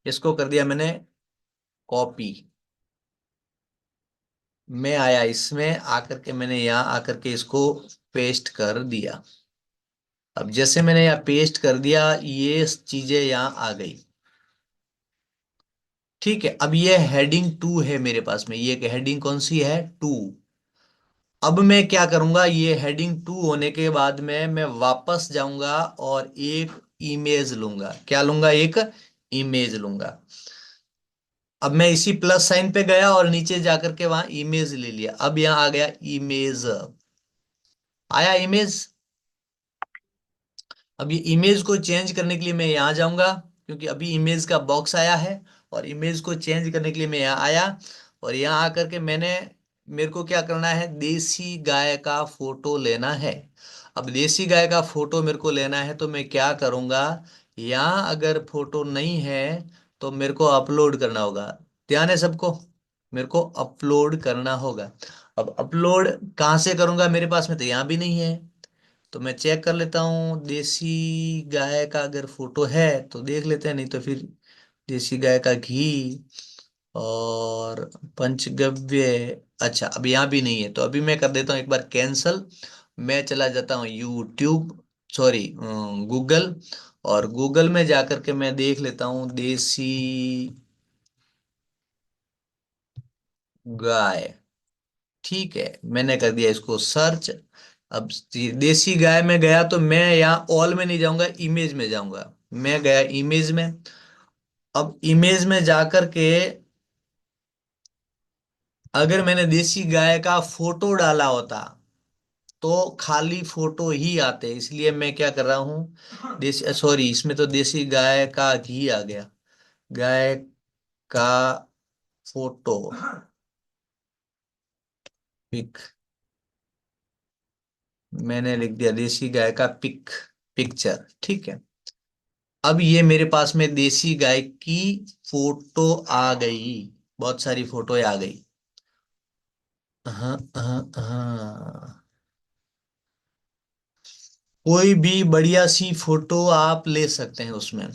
इसको कर दिया मैंने कॉपी। मैं आया इसमें आकर के, मैंने यहां आकर के इसको पेस्ट कर दिया। अब जैसे मैंने यहाँ पेस्ट कर दिया, ये चीजें यहाँ आ गई। ठीक है। अब ये हेडिंग टू है मेरे पास में, ये हेडिंग कौन सी है, टू। अब मैं क्या करूंगा, ये हेडिंग टू होने के बाद में मैं वापस जाऊंगा और एक इमेज लूंगा। क्या लूंगा, एक इमेज लूंगा। अब मैं इसी प्लस साइन पे गया और नीचे जाकर के वहां इमेज ले लिया। अब यहां आ गया इमेज, आया इमेज। अब ये इमेज को चेंज करने के लिए मैं यहाँ जाऊंगा, क्योंकि अभी इमेज का बॉक्स आया है, और इमेज को चेंज करने के लिए मैं यहाँ आया। और यहाँ आकर के मेरे को क्या करना है, देसी गाय का फोटो लेना है। अब देसी गाय का फोटो मेरे को लेना है तो मैं क्या करूंगा, यहाँ अगर फोटो नहीं है तो मेरे को अपलोड करना होगा। ध्यान है सबको, मेरे को अपलोड करना होगा। अब अपलोड कहाँ से करूंगा, मेरे पास में तो यहाँ भी नहीं है, तो मैं चेक कर लेता हूँ देसी गाय का अगर फोटो है तो देख लेते हैं, नहीं तो फिर देसी गाय का घी और पंचगव्य। अच्छा, अब यहाँ भी नहीं है, तो अभी मैं कर देता हूँ एक बार कैंसल। मैं चला जाता हूँ यूट्यूब, सॉरी गूगल, और गूगल में जाकर के मैं देख लेता हूँ देसी गाय। ठीक है, मैंने कर दिया इसको सर्च। अब देसी गाय में गया तो मैं यहाँ ऑल में नहीं जाऊंगा, इमेज में जाऊंगा। मैं गया इमेज में। अब इमेज में जाकर के अगर मैंने देसी गाय का फोटो डाला होता तो खाली फोटो ही आते, इसलिए मैं क्या कर रहा हूँ, देसी, सॉरी इसमें तो देसी गाय का घी आ गया, गाय का फोटो पिक, मैंने लिख दिया देसी गाय का पिक, पिक्चर। ठीक है। अब ये मेरे पास में देसी गाय की फोटो आ गई, बहुत सारी फोटो आ गई। हाँ हाँ हाँ, कोई भी बढ़िया सी फोटो आप ले सकते हैं उसमें,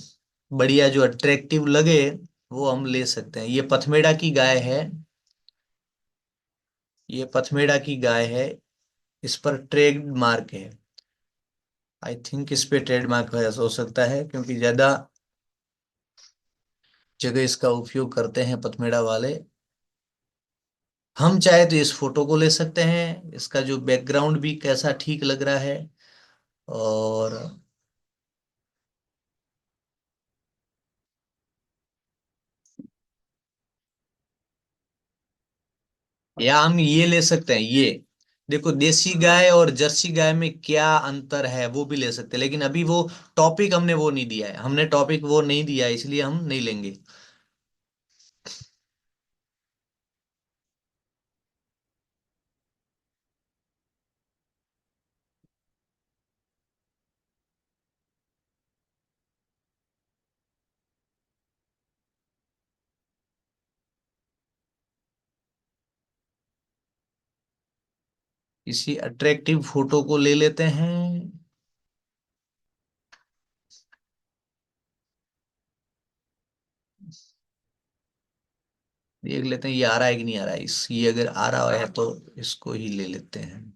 बढ़िया जो अट्रैक्टिव लगे वो हम ले सकते हैं। ये पथमेड़ा की गाय है, ये पथमेड़ा की गाय है, इस पर ट्रेड मार्क है। आई थिंक इस पे ट्रेडमार्क हो सकता है, क्योंकि ज्यादा जगह इसका उपयोग करते हैं पथमेड़ा वाले। हम चाहे तो इस फोटो को ले सकते हैं, इसका जो बैकग्राउंड भी कैसा ठीक लग रहा है। और या हम ये ले सकते हैं, ये देखो, देसी गाय और जर्सी गाय में क्या अंतर है वो भी ले सकते हैं, लेकिन अभी वो टॉपिक हमने वो नहीं दिया है, हमने टॉपिक वो नहीं दिया है, इसलिए हम नहीं लेंगे। किसी अट्रैक्टिव फोटो को ले लेते हैं। देख लेते हैं ये आ रहा है कि नहीं आ रहा है, इस ये अगर आ रहा है तो इसको ही ले लेते हैं।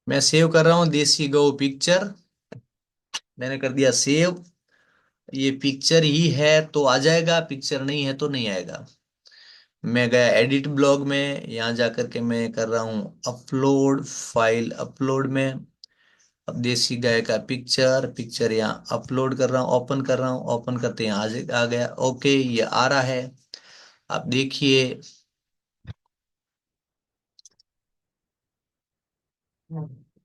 मैं सेव कर रहा हूँ देसी गौ पिक्चर, मैंने कर दिया सेव। ये पिक्चर ही है तो आ जाएगा, पिक्चर नहीं है तो नहीं आएगा। मैं गया एडिट ब्लॉग में, यहाँ जाकर के मैं कर रहा हूँ अपलोड फाइल, अपलोड में अब देसी गाय का पिक्चर, पिक्चर यहाँ अपलोड कर रहा हूँ, ओपन कर रहा हूँ, ओपन करते हैं आ गया। ओके, ये आ रहा है, आप देखिए।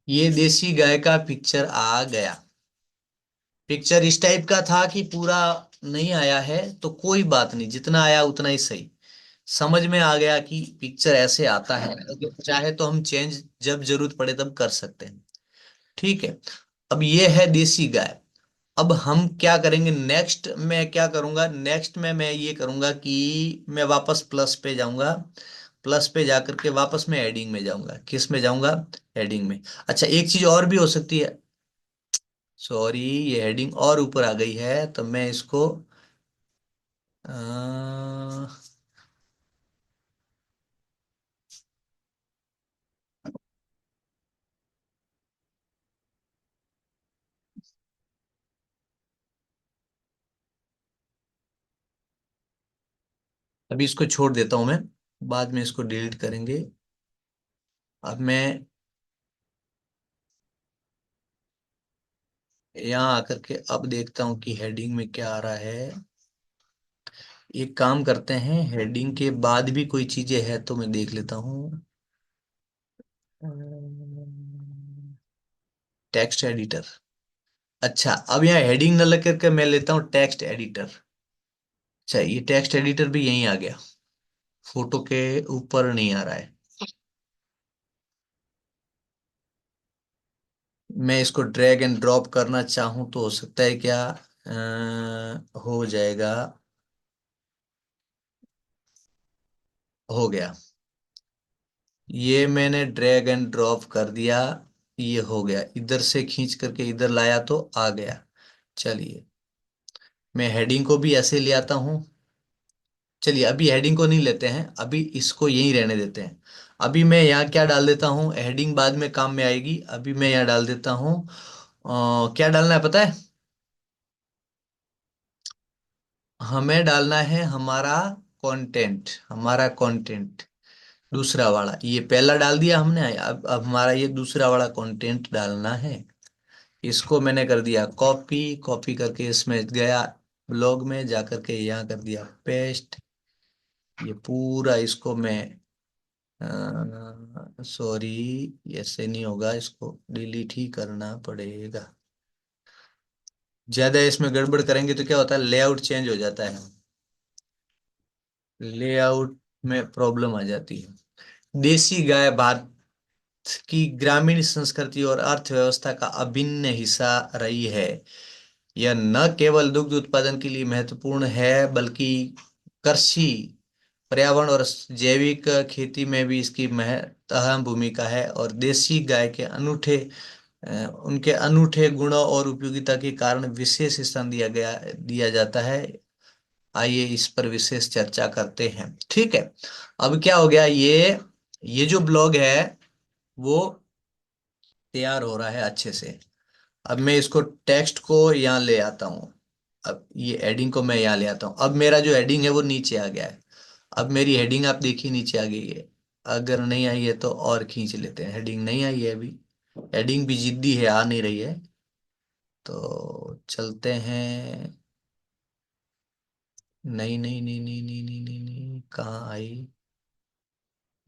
ये देसी गाय का पिक्चर आ गया। पिक्चर इस टाइप का था कि पूरा नहीं आया है तो कोई बात नहीं, जितना आया उतना ही सही। समझ में आ गया कि पिक्चर ऐसे आता है, अगर चाहे तो हम चेंज जब जरूरत पड़े तब कर सकते हैं। ठीक है, अब ये है देसी गाय। अब हम क्या करेंगे, नेक्स्ट में क्या करूंगा, नेक्स्ट में मैं ये करूंगा कि मैं वापस प्लस पे जाऊंगा, प्लस पे जाकर के वापस मैं हेडिंग में जाऊंगा। किस में जाऊंगा, हेडिंग में। अच्छा, एक चीज और भी हो सकती है, सॉरी, ये हेडिंग और ऊपर आ गई है तो मैं इसको अ, अभी इसको छोड़ देता हूं मैं, बाद में इसको डिलीट करेंगे। अब मैं यहाँ आकर के अब देखता हूँ कि हेडिंग में क्या आ रहा है। एक काम करते हैं, हेडिंग के बाद भी कोई चीजें हैं तो मैं देख लेता हूँ। Text editor. अच्छा, अब यहाँ हेडिंग न लग करके मैं लेता हूँ टेक्स्ट एडिटर। अच्छा, ये टेक्स्ट एडिटर भी यहीं आ गया, फोटो के ऊपर नहीं आ रहा है। मैं इसको ड्रैग एंड ड्रॉप करना चाहूँ तो हो सकता है क्या, हो जाएगा, हो गया। ये मैंने ड्रैग एंड ड्रॉप कर दिया, ये हो गया, इधर से खींच करके इधर लाया तो आ गया। चलिए, मैं हेडिंग को भी ऐसे ले आता हूँ। चलिए, अभी हेडिंग को नहीं लेते हैं, अभी इसको यहीं रहने देते हैं। अभी मैं यहाँ क्या डाल देता हूँ, हेडिंग बाद में काम में आएगी, अभी मैं यहाँ डाल देता हूँ क्या डालना है पता है, हमें डालना है हमारा कंटेंट, हमारा कंटेंट दूसरा वाला, ये पहला डाल दिया हमने, अब हमारा ये दूसरा वाला कंटेंट डालना है। इसको मैंने कर दिया कॉपी, कॉपी करके इसमें गया, ब्लॉग में जा करके यहाँ कर दिया पेस्ट। ये पूरा इसको मैं, सॉरी, ऐसे नहीं होगा, इसको डिलीट ही करना पड़ेगा। ज्यादा इसमें गड़बड़ करेंगे तो क्या होता है, लेआउट चेंज हो जाता है, लेआउट में प्रॉब्लम आ जाती है। देसी गाय भारत की ग्रामीण संस्कृति और अर्थव्यवस्था का अभिन्न हिस्सा रही है। यह न केवल दुग्ध उत्पादन के लिए महत्वपूर्ण है बल्कि कृषि, पर्यावरण और जैविक खेती में भी इसकी अहम भूमिका है। और देसी गाय के उनके अनूठे गुणों और उपयोगिता के कारण विशेष स्थान दिया जाता है। आइए इस पर विशेष चर्चा करते हैं। ठीक है, अब क्या हो गया, ये जो ब्लॉग है वो तैयार हो रहा है अच्छे से। अब मैं इसको टेक्स्ट को यहाँ ले आता हूँ। अब ये हेडिंग को मैं यहाँ ले आता हूँ। अब मेरा जो हेडिंग है वो नीचे आ गया है। अब मेरी हेडिंग आप देखिए नीचे आ गई है। अगर नहीं आई है तो और खींच लेते हैं। हेडिंग नहीं आई है अभी। हेडिंग भी जिद्दी है, आ नहीं रही है। तो चलते हैं। नहीं नहीं नहीं नहीं नहीं नहीं नहीं, नहीं। कहाँ आई?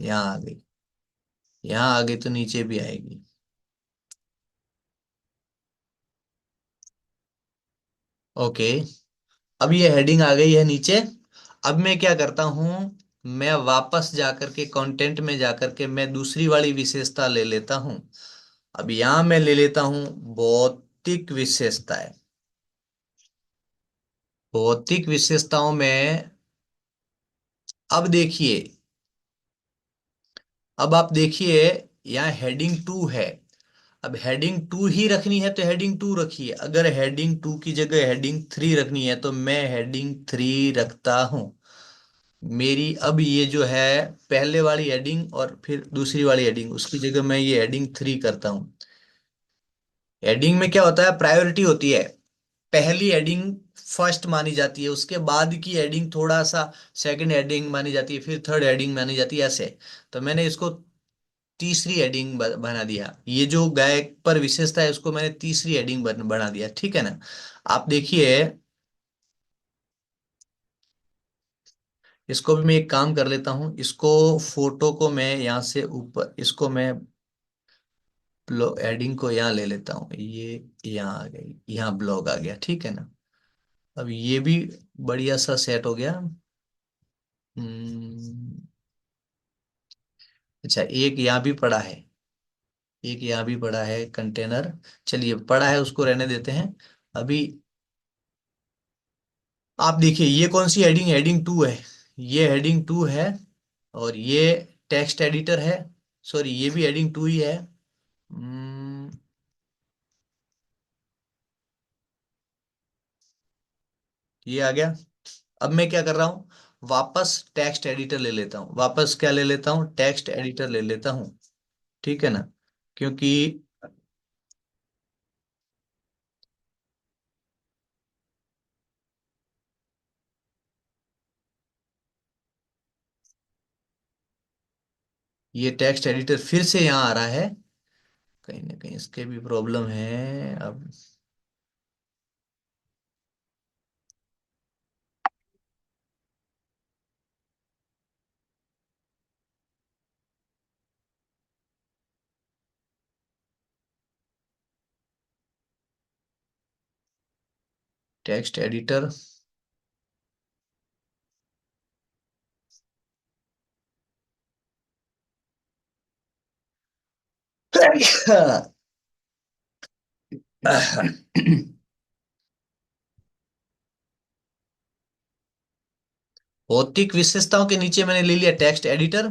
यहाँ आ गई। यहाँ आ गई तो नीचे भी आएगी। ओके। अब ये हेडिंग आ गई है नीचे। अब मैं क्या करता हूं, मैं वापस जाकर के कंटेंट में जाकर के मैं दूसरी वाली विशेषता ले लेता हूं। अब यहां मैं ले लेता हूं भौतिक विशेषताएं। भौतिक विशेषताओं में अब देखिए, अब आप देखिए, यहाँ हेडिंग 2 है। अब हेडिंग 2 ही रखनी है तो हेडिंग 2 रखिए। अगर हेडिंग 2 की जगह हेडिंग 3 रखनी है तो मैं हेडिंग 3 रखता हूं। मेरी अब ये जो है पहले वाली हेडिंग और फिर दूसरी वाली हेडिंग, उसकी जगह मैं ये हेडिंग 3 करता हूँ। हेडिंग में क्या होता है, प्रायोरिटी होती है। पहली हेडिंग फर्स्ट मानी जाती है, उसके बाद की हेडिंग थोड़ा सा सेकंड हेडिंग मानी जाती है, फिर थर्ड हेडिंग मानी जाती है, ऐसे। तो मैंने इसको तीसरी हेडिंग बना दिया। ये जो गायक पर विशेषता है उसको मैंने तीसरी हेडिंग बना दिया, ठीक है ना। आप देखिए, इसको भी मैं एक काम कर लेता हूँ। इसको फोटो को मैं यहाँ से ऊपर, इसको मैं एडिंग को यहाँ ले लेता हूँ। ये यहाँ आ गई, यहाँ ब्लॉग आ गया, ठीक है ना। अब ये भी बढ़िया सा सेट हो गया। हम्म, अच्छा, एक यहाँ भी पड़ा है। एक यहाँ भी पड़ा है कंटेनर। चलिए, पड़ा है उसको रहने देते हैं अभी। आप देखिए, ये कौन सी हेडिंग, हेडिंग 2 है। ये हेडिंग 2 है। और ये टेक्स्ट एडिटर है। सॉरी, ये भी हेडिंग 2 ही है। हम्म, ये आ गया। अब मैं क्या कर रहा हूँ, वापस टेक्स्ट एडिटर ले लेता हूँ। वापस क्या ले लेता हूँ, टेक्स्ट एडिटर ले लेता हूँ, ठीक है ना। क्योंकि ये टेक्स्ट एडिटर फिर से यहाँ आ रहा है। कहीं ना कहीं इसके भी प्रॉब्लम है अब। टेक्स्ट एडिटर भौतिक विशेषताओं के नीचे मैंने ले लिया टेक्स्ट एडिटर।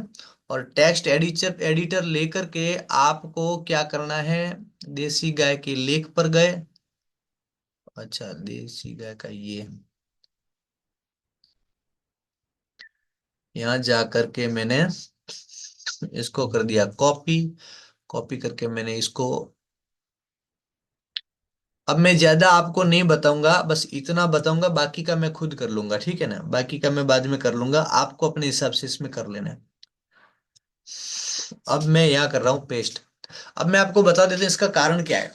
और टेक्स्ट एडिटर एडिटर लेकर के आपको क्या करना है, देसी गाय के लेख पर गए। अच्छा, देसी गाय का ये यहाँ जा करके मैंने इसको कर दिया कॉपी। कॉपी करके मैंने इसको, अब मैं ज्यादा आपको नहीं बताऊंगा, बस इतना बताऊंगा, बाकी का मैं खुद कर लूंगा, ठीक है ना। बाकी का मैं बाद में कर लूंगा, आपको अपने हिसाब से इसमें कर लेना है। अब मैं यहाँ कर रहा हूँ पेस्ट। अब मैं आपको बता देता हूँ इसका कारण क्या है।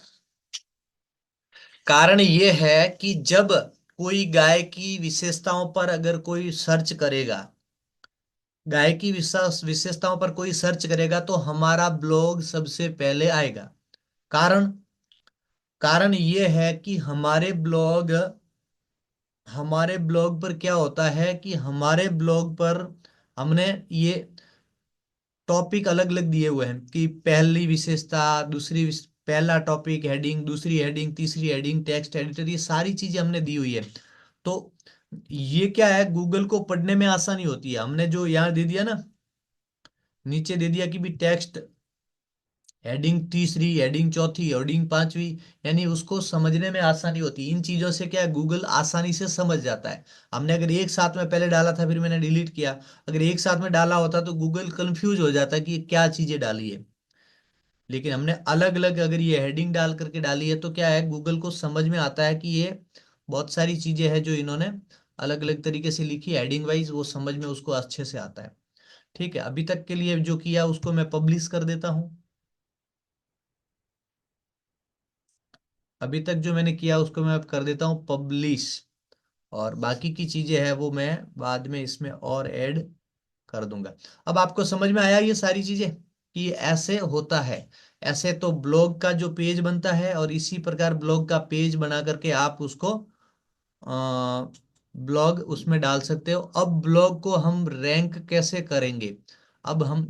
कारण ये है कि जब कोई गाय की विशेषताओं पर अगर कोई सर्च करेगा, गाय की विशेषताओं पर कोई सर्च करेगा तो हमारा ब्लॉग सबसे पहले आएगा। कारण कारण ये है कि हमारे ब्लॉग पर क्या होता है कि हमारे ब्लॉग पर हमने ये टॉपिक अलग अलग दिए हुए हैं कि पहली विशेषता, पहला टॉपिक हेडिंग, दूसरी हेडिंग, तीसरी हेडिंग, टेक्स्ट एडिटर, ये सारी चीजें हमने दी हुई है। तो ये क्या है, गूगल को पढ़ने में आसानी होती है। हमने जो यहाँ दे दिया ना, नीचे दे दिया कि भी टेक्स्ट हेडिंग तीसरी, हेडिंग चौथी, हेडिंग पांचवी, यानी उसको समझने में आसानी होती है। इन चीजों से क्या है, गूगल आसानी से समझ जाता है। हमने अगर एक साथ में पहले डाला था फिर मैंने डिलीट किया, अगर एक साथ में डाला होता तो गूगल कंफ्यूज हो जाता कि ये क्या चीजें डाली है। लेकिन हमने अलग अलग अगर ये हेडिंग डाल करके डाली है तो क्या है, गूगल को समझ में आता है कि ये बहुत सारी चीजें हैं जो इन्होंने अलग अलग तरीके से लिखी हेडिंग वाइज, वो समझ में उसको अच्छे से आता है। ठीक है, अभी तक के लिए जो किया उसको मैं पब्लिश कर देता हूँ। अभी तक जो मैंने किया उसको मैं अब कर देता हूँ पब्लिश, और बाकी की चीजें हैं वो मैं बाद में इसमें और ऐड कर दूंगा। अब आपको समझ में आया ये सारी चीजें कि ये ऐसे होता है। ऐसे तो ब्लॉग का जो पेज बनता है, और इसी प्रकार ब्लॉग का पेज बना करके आप उसको ब्लॉग उसमें डाल सकते हो। अब ब्लॉग को हम रैंक कैसे करेंगे, अब हम,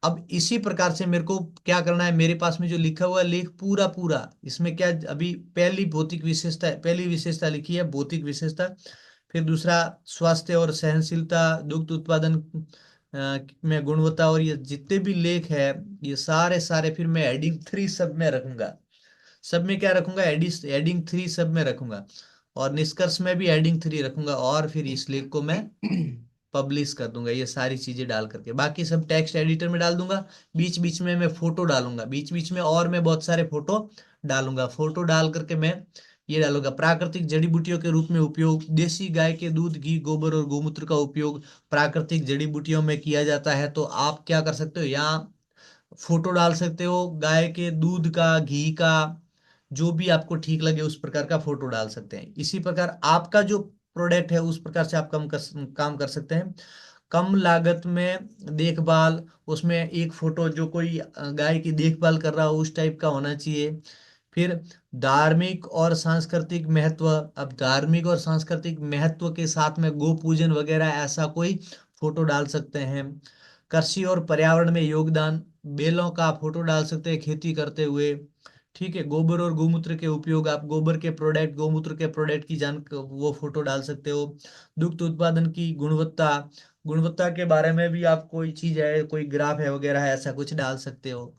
अब इसी प्रकार से मेरे को क्या करना है, मेरे पास में जो लिखा हुआ है लेख पूरा पूरा, इसमें क्या अभी पहली भौतिक विशेषता है, पहली विशेषता लिखी है भौतिक विशेषता, फिर दूसरा स्वास्थ्य और सहनशीलता, दुग्ध उत्पादन में गुणवत्ता, और ये जितने भी लेख है ये सारे सारे फिर मैं हेडिंग 3 सब में रखूंगा। सब में क्या रखूंगा, हेडिंग 3 सब में रखूंगा, और निष्कर्ष में भी हेडिंग 3 रखूंगा, और फिर इस लेख को मैं पब्लिश कर दूंगा ये सारी चीजें डाल करके, बाकी सब टेक्स्ट एडिटर में डाल दूंगा। बीच बीच में मैं फोटो डालूंगा, बीच बीच में और मैं बहुत सारे फोटो डालूंगा। फोटो डाल करके मैं ये डालूंगा, प्राकृतिक जड़ी बूटियों के रूप में उपयोग, देसी गाय के दूध, घी, गोबर और गोमूत्र का उपयोग प्राकृतिक जड़ी बूटियों में किया जाता है। तो आप क्या कर सकते हो, यहाँ फोटो डाल सकते हो गाय के दूध का, घी का, जो भी आपको ठीक लगे उस प्रकार का फोटो डाल सकते हैं। इसी प्रकार आपका जो प्रोडक्ट है उस प्रकार से आप काम कर सकते हैं। कम लागत में देखभाल, उसमें एक फोटो जो कोई गाय की देखभाल कर रहा हो उस टाइप का होना चाहिए। फिर धार्मिक और सांस्कृतिक महत्व, अब धार्मिक और सांस्कृतिक महत्व के साथ में गो पूजन वगैरह ऐसा कोई फोटो डाल सकते हैं। कृषि और पर्यावरण में योगदान, बेलों का फोटो डाल सकते हैं खेती करते हुए। ठीक है, गोबर और गोमूत्र के उपयोग, आप गोबर के प्रोडक्ट, गोमूत्र के प्रोडक्ट की जान वो फोटो डाल सकते हो। दुग्ध उत्पादन की गुणवत्ता, गुणवत्ता के बारे में भी आप कोई चीज है, कोई ग्राफ है वगैरह है ऐसा कुछ डाल सकते हो।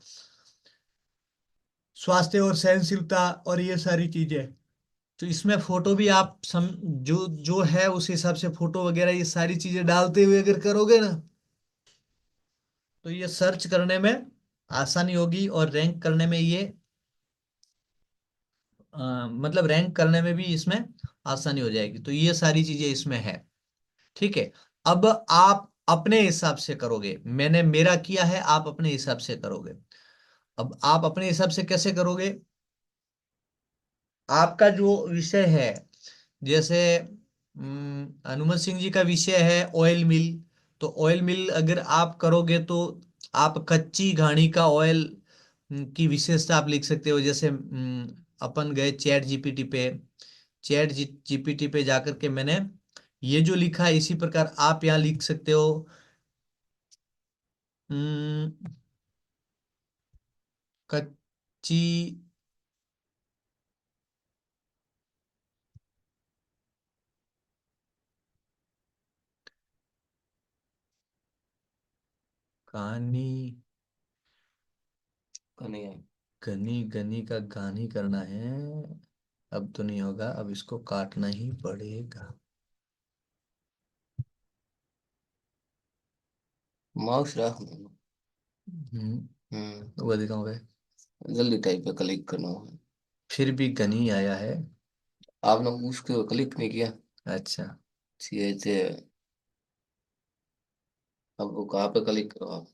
स्वास्थ्य और सहनशीलता और ये सारी चीजें, तो इसमें फोटो भी आप जो जो है उस हिसाब से फोटो वगैरह ये सारी चीजें डालते हुए अगर करोगे ना, तो ये सर्च करने में आसानी होगी, और रैंक करने में ये मतलब रैंक करने में भी इसमें आसानी हो जाएगी। तो ये सारी चीजें इसमें है। ठीक है, अब आप अपने हिसाब से करोगे, मैंने मेरा किया है, आप अपने हिसाब से करोगे। अब आप अपने हिसाब से कैसे करोगे, आपका जो विषय है, जैसे हनुमत सिंह जी का विषय है ऑयल मिल, तो ऑयल मिल अगर आप करोगे तो आप कच्ची घानी का ऑयल की विशेषता आप लिख सकते हो। जैसे अपन गए चैट जीपीटी पे, जीपीटी पे जाकर के मैंने ये जो लिखा है इसी प्रकार आप यहाँ लिख सकते हो। हम्म, कच्ची कहानी, घनी घनी का गानी करना है। अब तो नहीं होगा, अब इसको काटना ही पड़ेगा। माउस रख। वो दिखाऊंगा, जल्दी टाइप पे क्लिक करना है। फिर भी घनी आया है। आपने उसको क्लिक नहीं किया। अच्छा, सीएच। अब वो कहाँ पे क्लिक करो आप।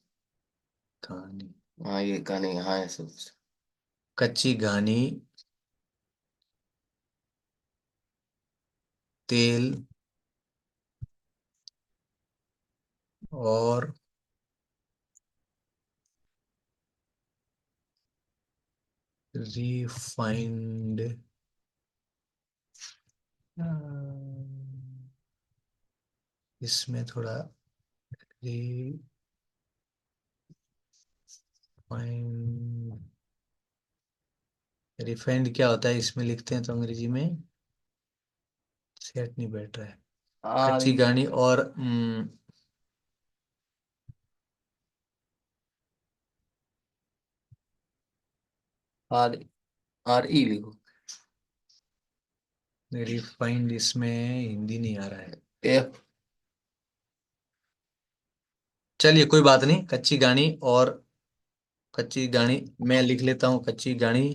कहानी, हाँ ये कहानी, हाँ ये सब। कच्ची घानी, तेल और रिफाइंड, इसमें थोड़ा रिफाइंड, रिफाइंड क्या होता है इसमें लिखते हैं तो अंग्रेजी में सेट नहीं बैठ रहा है। आर कच्ची ई घानी और आर आर ई लिखो। रिफाइंड इसमें हिंदी नहीं आ रहा है। एफ। चलिए कोई बात नहीं, कच्ची घानी और कच्ची घानी मैं लिख लेता हूँ, कच्ची घानी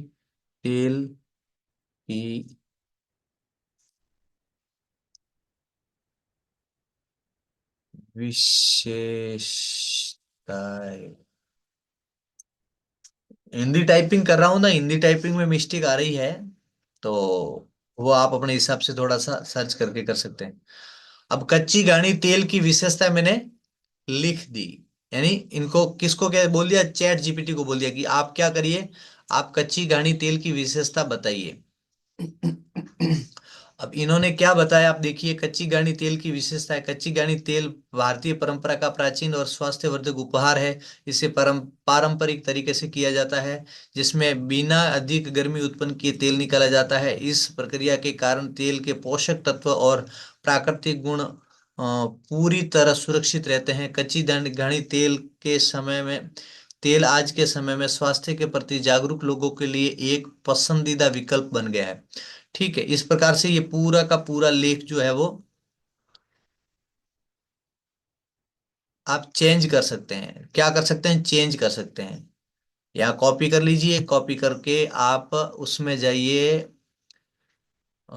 तेल की विशेषताएं। हिंदी टाइपिंग कर रहा हूं ना, हिंदी टाइपिंग में मिस्टेक आ रही है, तो वो आप अपने हिसाब से थोड़ा सा सर्च करके कर सकते हैं। अब कच्ची घानी तेल की विशेषता मैंने लिख दी, यानी इनको किसको क्या बोल दिया, चैट जीपीटी को बोल दिया कि आप क्या करिए, आप कच्ची घानी तेल की विशेषता बताइए। अब इन्होंने क्या बताया आप देखिए, कच्ची घानी तेल की विशेषता है, कच्ची घानी तेल भारतीय परंपरा का प्राचीन और स्वास्थ्यवर्धक उपहार है। इसे पारंपरिक तरीके से किया जाता है, जिसमें बिना अधिक गर्मी उत्पन्न किए तेल निकाला जाता है। इस प्रक्रिया के कारण तेल के पोषक तत्व और प्राकृतिक गुण पूरी तरह सुरक्षित रहते हैं। कच्ची घानी तेल आज के समय में स्वास्थ्य के प्रति जागरूक लोगों के लिए एक पसंदीदा विकल्प बन गया है। ठीक है, इस प्रकार से ये पूरा का पूरा लेख जो है वो आप चेंज कर सकते हैं। क्या कर सकते हैं, चेंज कर सकते हैं। या कॉपी कर लीजिए, कॉपी करके आप उसमें जाइए, अ,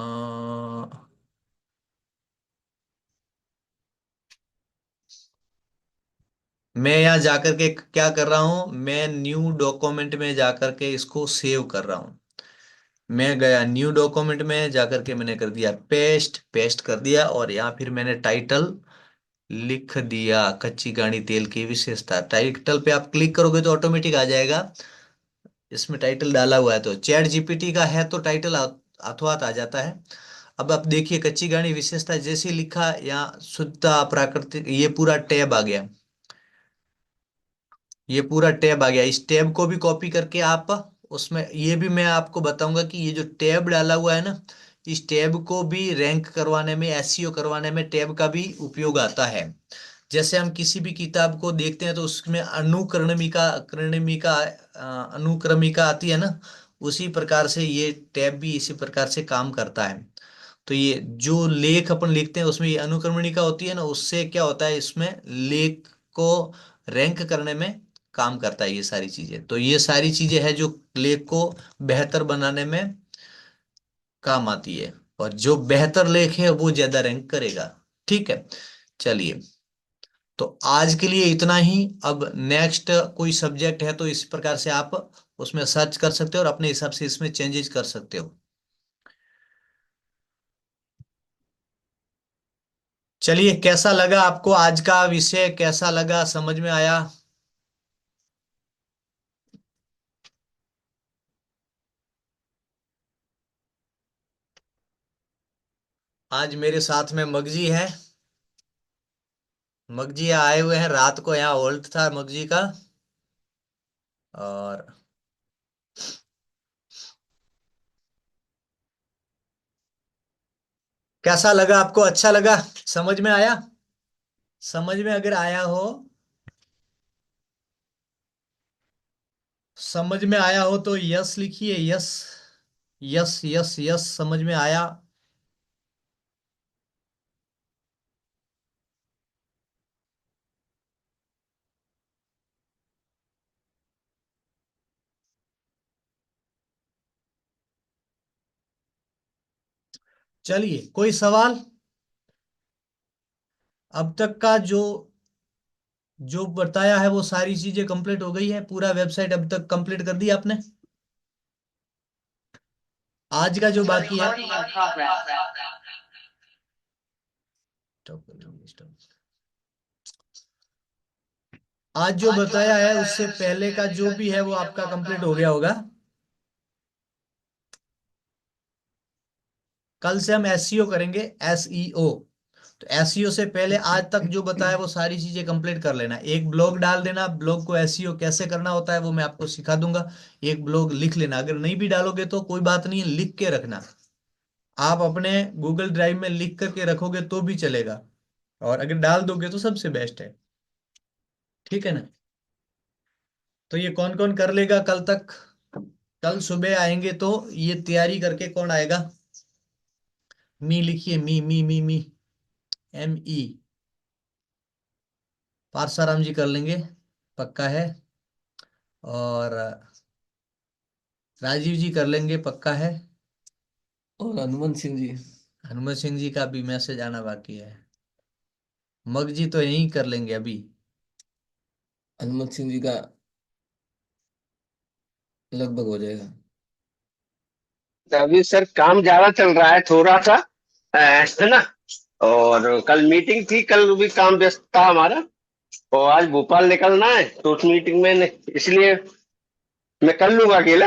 मैं यहाँ जाकर के क्या कर रहा हूं, मैं न्यू डॉक्यूमेंट में जाकर के इसको सेव कर रहा हूं। मैं गया न्यू डॉक्यूमेंट में जाकर के मैंने कर दिया पेस्ट, पेस्ट कर दिया, और यहाँ फिर मैंने टाइटल लिख दिया, कच्ची घानी तेल की विशेषता। टाइटल पे आप क्लिक करोगे तो ऑटोमेटिक आ जाएगा, इसमें टाइटल डाला हुआ है, तो चैट जीपीटी का है तो टाइटल अथवा आ जाता है। अब आप देखिए कच्ची घानी विशेषता जैसे लिखा, यहाँ शुद्धता प्राकृतिक, ये पूरा टैब आ गया, ये पूरा टैब आ गया। इस टैब को भी कॉपी करके आप उसमें, ये भी मैं आपको बताऊंगा कि ये जो टैब डाला हुआ है ना, इस टैब को भी रैंक करवाने में, एसईओ करवाने में टैब का भी उपयोग आता है। जैसे हम किसी भी किताब को देखते हैं तो उसमें अनुक्रमिका क्रमिका अनुक्रमिका आती है ना, उसी प्रकार से ये टैब भी इसी प्रकार से काम करता है। तो ये जो लेख अपन लिखते हैं उसमें ये अनुक्रमणिका होती है ना, उससे क्या होता है, इसमें लेख को रैंक करने में काम करता है ये सारी चीजें। तो ये सारी चीजें हैं जो लेख को बेहतर बनाने में काम आती है, और जो बेहतर लेख है वो ज्यादा रैंक करेगा। ठीक है, चलिए, तो आज के लिए इतना ही। अब नेक्स्ट कोई सब्जेक्ट है तो इस प्रकार से आप उसमें सर्च कर सकते हो और अपने हिसाब से इसमें चेंजेस कर सकते हो। चलिए, कैसा लगा आपको आज का विषय, कैसा लगा, समझ में आया? आज मेरे साथ में मगजी है, मगजी आए हुए हैं, रात को यहाँ होल्ट था मगजी का। और कैसा लगा आपको, अच्छा लगा, समझ में आया? समझ में अगर आया हो, समझ में आया हो तो यस लिखिए, यस, यस यस यस, समझ में आया। चलिए, कोई सवाल? अब तक का जो जो बताया है वो सारी चीजें कंप्लीट हो गई है, पूरा वेबसाइट अब तक कंप्लीट कर दिया आपने। आज का जो बाकी है, आज जो बताया है उससे पहले का जो भी है वो आपका कंप्लीट हो गया होगा। कल से हम एसईओ करेंगे, एसईओ। तो एसईओ से पहले आज तक जो बताया वो सारी चीजें कंप्लीट कर लेना। एक ब्लॉग डाल देना, ब्लॉग को एसईओ कैसे करना होता है वो मैं आपको सिखा दूंगा। एक ब्लॉग लिख लेना, अगर नहीं भी डालोगे तो कोई बात नहीं है, लिख के रखना। आप अपने गूगल ड्राइव में लिख करके रखोगे तो भी चलेगा, और अगर डाल दोगे तो सबसे बेस्ट है। ठीक है ना? तो ये कौन कौन कर लेगा कल तक? कल सुबह आएंगे तो ये तैयारी करके कौन आएगा? मी लिखिए, मी मी मी मी, एम ई, पारसाराम जी कर लेंगे, पक्का है। और राजीव जी कर लेंगे, पक्का है। और हनुमंत सिंह जी। हनुमत सिंह जी का भी मैसेज आना बाकी है। मग जी तो यही कर लेंगे अभी। हनुमंत सिंह जी का लगभग हो जाएगा। अभी सर काम ज्यादा चल रहा है थोड़ा सा, है ना। और कल मीटिंग थी, कल भी काम व्यस्त था हमारा। और आज भोपाल निकलना है तो उस मीटिंग में इसलिए मैं कर लूंगा अकेले।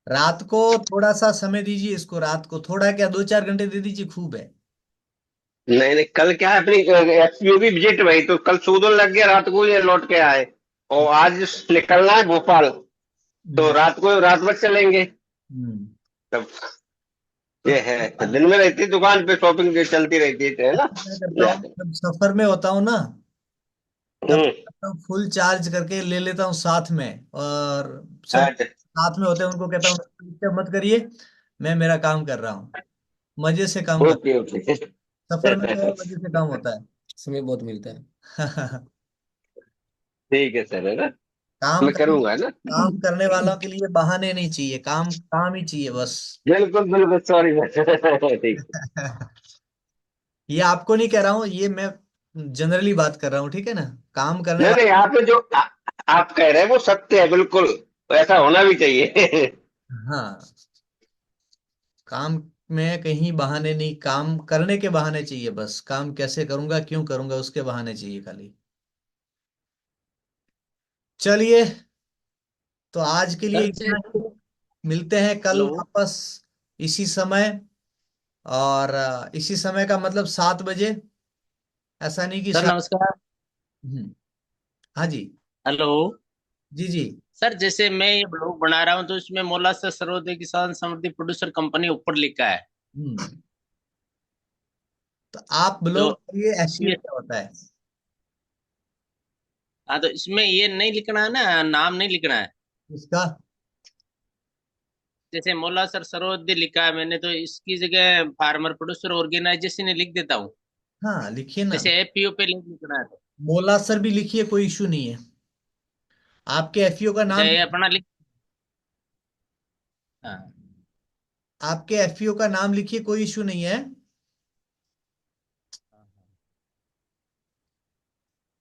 रात को थोड़ा सा समय दीजिए इसको, रात को थोड़ा क्या 2-4 घंटे दे दीजिए, खूब है। नहीं नहीं, कल क्या है, अपनी एफपीओ की विजिट भाई, तो कल सूदन लग गया, रात को ये लौट के आए। और आज निकलना है भोपाल, तो हम्म। रात भर चलेंगे। हम्म। तब ये है, तो दिन में रहती दुकान पे शॉपिंग चलती रहती है ना। मैं करता हूँ जब सफर में होता हूँ ना, तब हम्म। फुल चार्ज करके ले लेता हूँ साथ में, और सब अच्छा। साथ में होते हैं उनको कहता हूँ डिस्टर्ब मत करिए, मैं मेरा काम कर रहा हूँ, मजे से काम कर। Okay okay. सफर में तो और मजे से काम होता समय बहुत मिलता है। है। ठीक है सर, है ना। काम मैं करने करूंगा, है ना। काम करने वालों के लिए बहाने नहीं चाहिए, काम काम ही चाहिए बस। बिल्कुल बिल्कुल, सॉरी सर। ठीक। ये आपको नहीं कह रहा हूँ, ये मैं जनरली बात कर रहा हूँ, ठीक है ना। काम करने नहीं नहीं, वाले। यहाँ पे जो आप कह रहे हैं वो सत्य है, बिल्कुल ऐसा होना भी चाहिए। हाँ, काम में कहीं बहाने नहीं, काम करने के बहाने चाहिए बस, काम कैसे करूंगा क्यों करूंगा उसके बहाने चाहिए खाली। चलिए, तो आज के लिए सर इतना ही। मिलते हैं कल हेलो। वापस इसी समय, और इसी समय का मतलब 7 बजे। ऐसा नहीं कि सर सात। नमस्कार। हम्म, हाँ जी। हेलो। जी जी। सर जैसे मैं ये ब्लॉग बना रहा हूँ तो इसमें मोलासा सर्वोदय किसान समृद्धि प्रोड्यूसर कंपनी ऊपर लिखा है। हम्म। तो आप तो ब्लॉग करिए, एसईओ इसमें, क्या होता है। हाँ तो इसमें ये नहीं लिखना है ना, नाम नहीं लिखना है। इसका। जैसे मोलासर सर्वोदय लिखा है मैंने, तो इसकी जगह फार्मर प्रोड्यूसर ऑर्गेनाइजेशन ही लिख देता हूँ। हाँ, लिखिए ना। जैसे एफपीओ पे लिंक लिखना है तो। मोलासर भी लिखिए, कोई इशू नहीं है। आपके एफईओ का अच्छा नाम। ये अपना लिख। हाँ। आपके एफईओ का नाम लिखिए, कोई इशू नहीं है।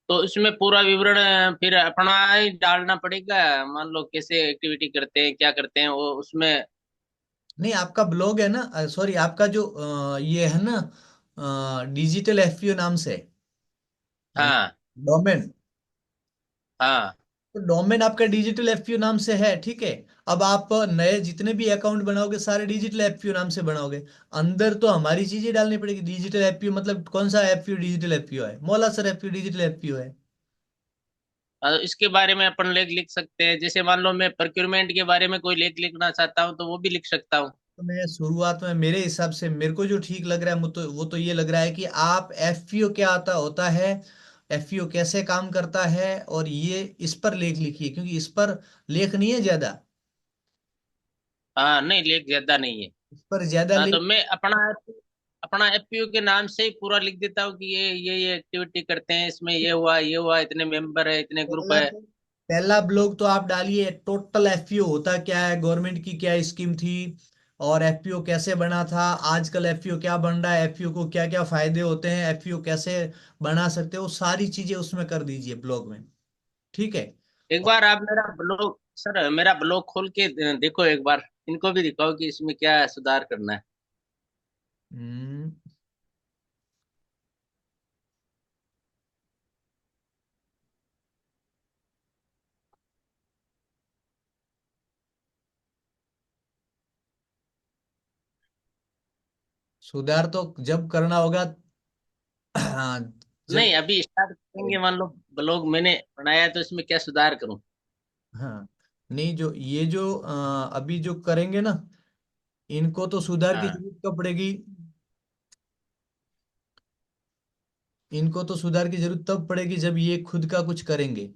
तो इसमें पूरा विवरण फिर अपना ही डालना पड़ेगा। मान लो कैसे एक्टिविटी करते हैं, क्या करते हैं वो उसमें। नहीं, आपका ब्लॉग है ना, सॉरी, आपका जो ये है ना, डिजिटल एफईओ नाम से है ना, हाँ। डोमेन। हाँ। तो डोमेन आपका डिजिटल एफपीओ नाम से है, ठीक है। अब आप नए जितने भी अकाउंट बनाओगे सारे डिजिटल एफपीओ नाम से बनाओगे। अंदर तो हमारी चीजें डालनी पड़ेगी। डिजिटल एफपीओ मतलब कौन सा एफपीओ डिजिटल एफपीओ है? मौला सर एफपीओ डिजिटल एफपीओ है। इसके बारे में अपन लेख लिख सकते हैं। जैसे मान लो मैं प्रोक्योरमेंट के बारे में कोई लेख लिखना चाहता हूँ तो वो भी लिख सकता हूँ। तो मैं शुरुआत में, मेरे हिसाब से मेरे को जो ठीक लग रहा है वो तो ये लग रहा है कि आप एफपीओ क्या आता होता है, एफपीओ कैसे काम करता है, और ये इस पर लेख लिखिए, क्योंकि इस पर लेख नहीं है ज्यादा। हाँ नहीं, लेख ज्यादा नहीं है। इस पर ज्यादा हाँ तो लेख। मैं अपना एफपीओ के नाम से ही पूरा लिख देता हूँ कि ये एक्टिविटी करते हैं, इसमें ये हुआ, इतने मेंबर है, इतने ग्रुप पहला है। तो पहला ब्लॉग तो आप डालिए, टोटल एफपीओ होता क्या है, गवर्नमेंट की क्या स्कीम थी, और एफपीओ कैसे बना था, आजकल एफपीओ क्या बन रहा है, एफपीओ को क्या क्या फायदे होते हैं, एफपीओ कैसे बना सकते हो, सारी चीजें उसमें कर दीजिए ब्लॉग में, ठीक है। एक बार आप मेरा ब्लॉग, सर मेरा ब्लॉग खोल के देखो एक बार, इनको भी दिखाओ कि इसमें क्या सुधार करना है। हम्म। सुधार तो जब करना होगा। हाँ, जब। नहीं अभी स्टार्ट करेंगे, मान लो ब्लॉग मैंने बनाया है तो इसमें क्या सुधार करूं। हाँ, नहीं, जो ये जो अभी जो करेंगे ना, इनको तो सुधार की हाँ। जरूरत कब पड़ेगी? इनको तो सुधार की जरूरत तब पड़ेगी जब ये खुद का कुछ करेंगे।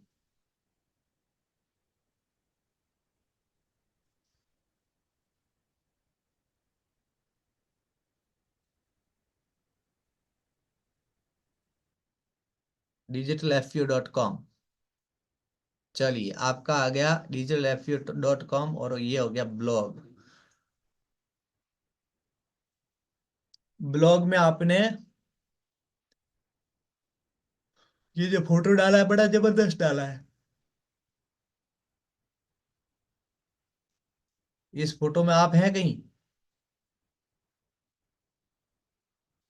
digitalfpo.com। चलिए, आपका आ गया digitalfu.com और ये हो गया ब्लॉग। ब्लॉग में आपने ये जो फोटो डाला है बड़ा जबरदस्त डाला है। इस फोटो में आप हैं कहीं?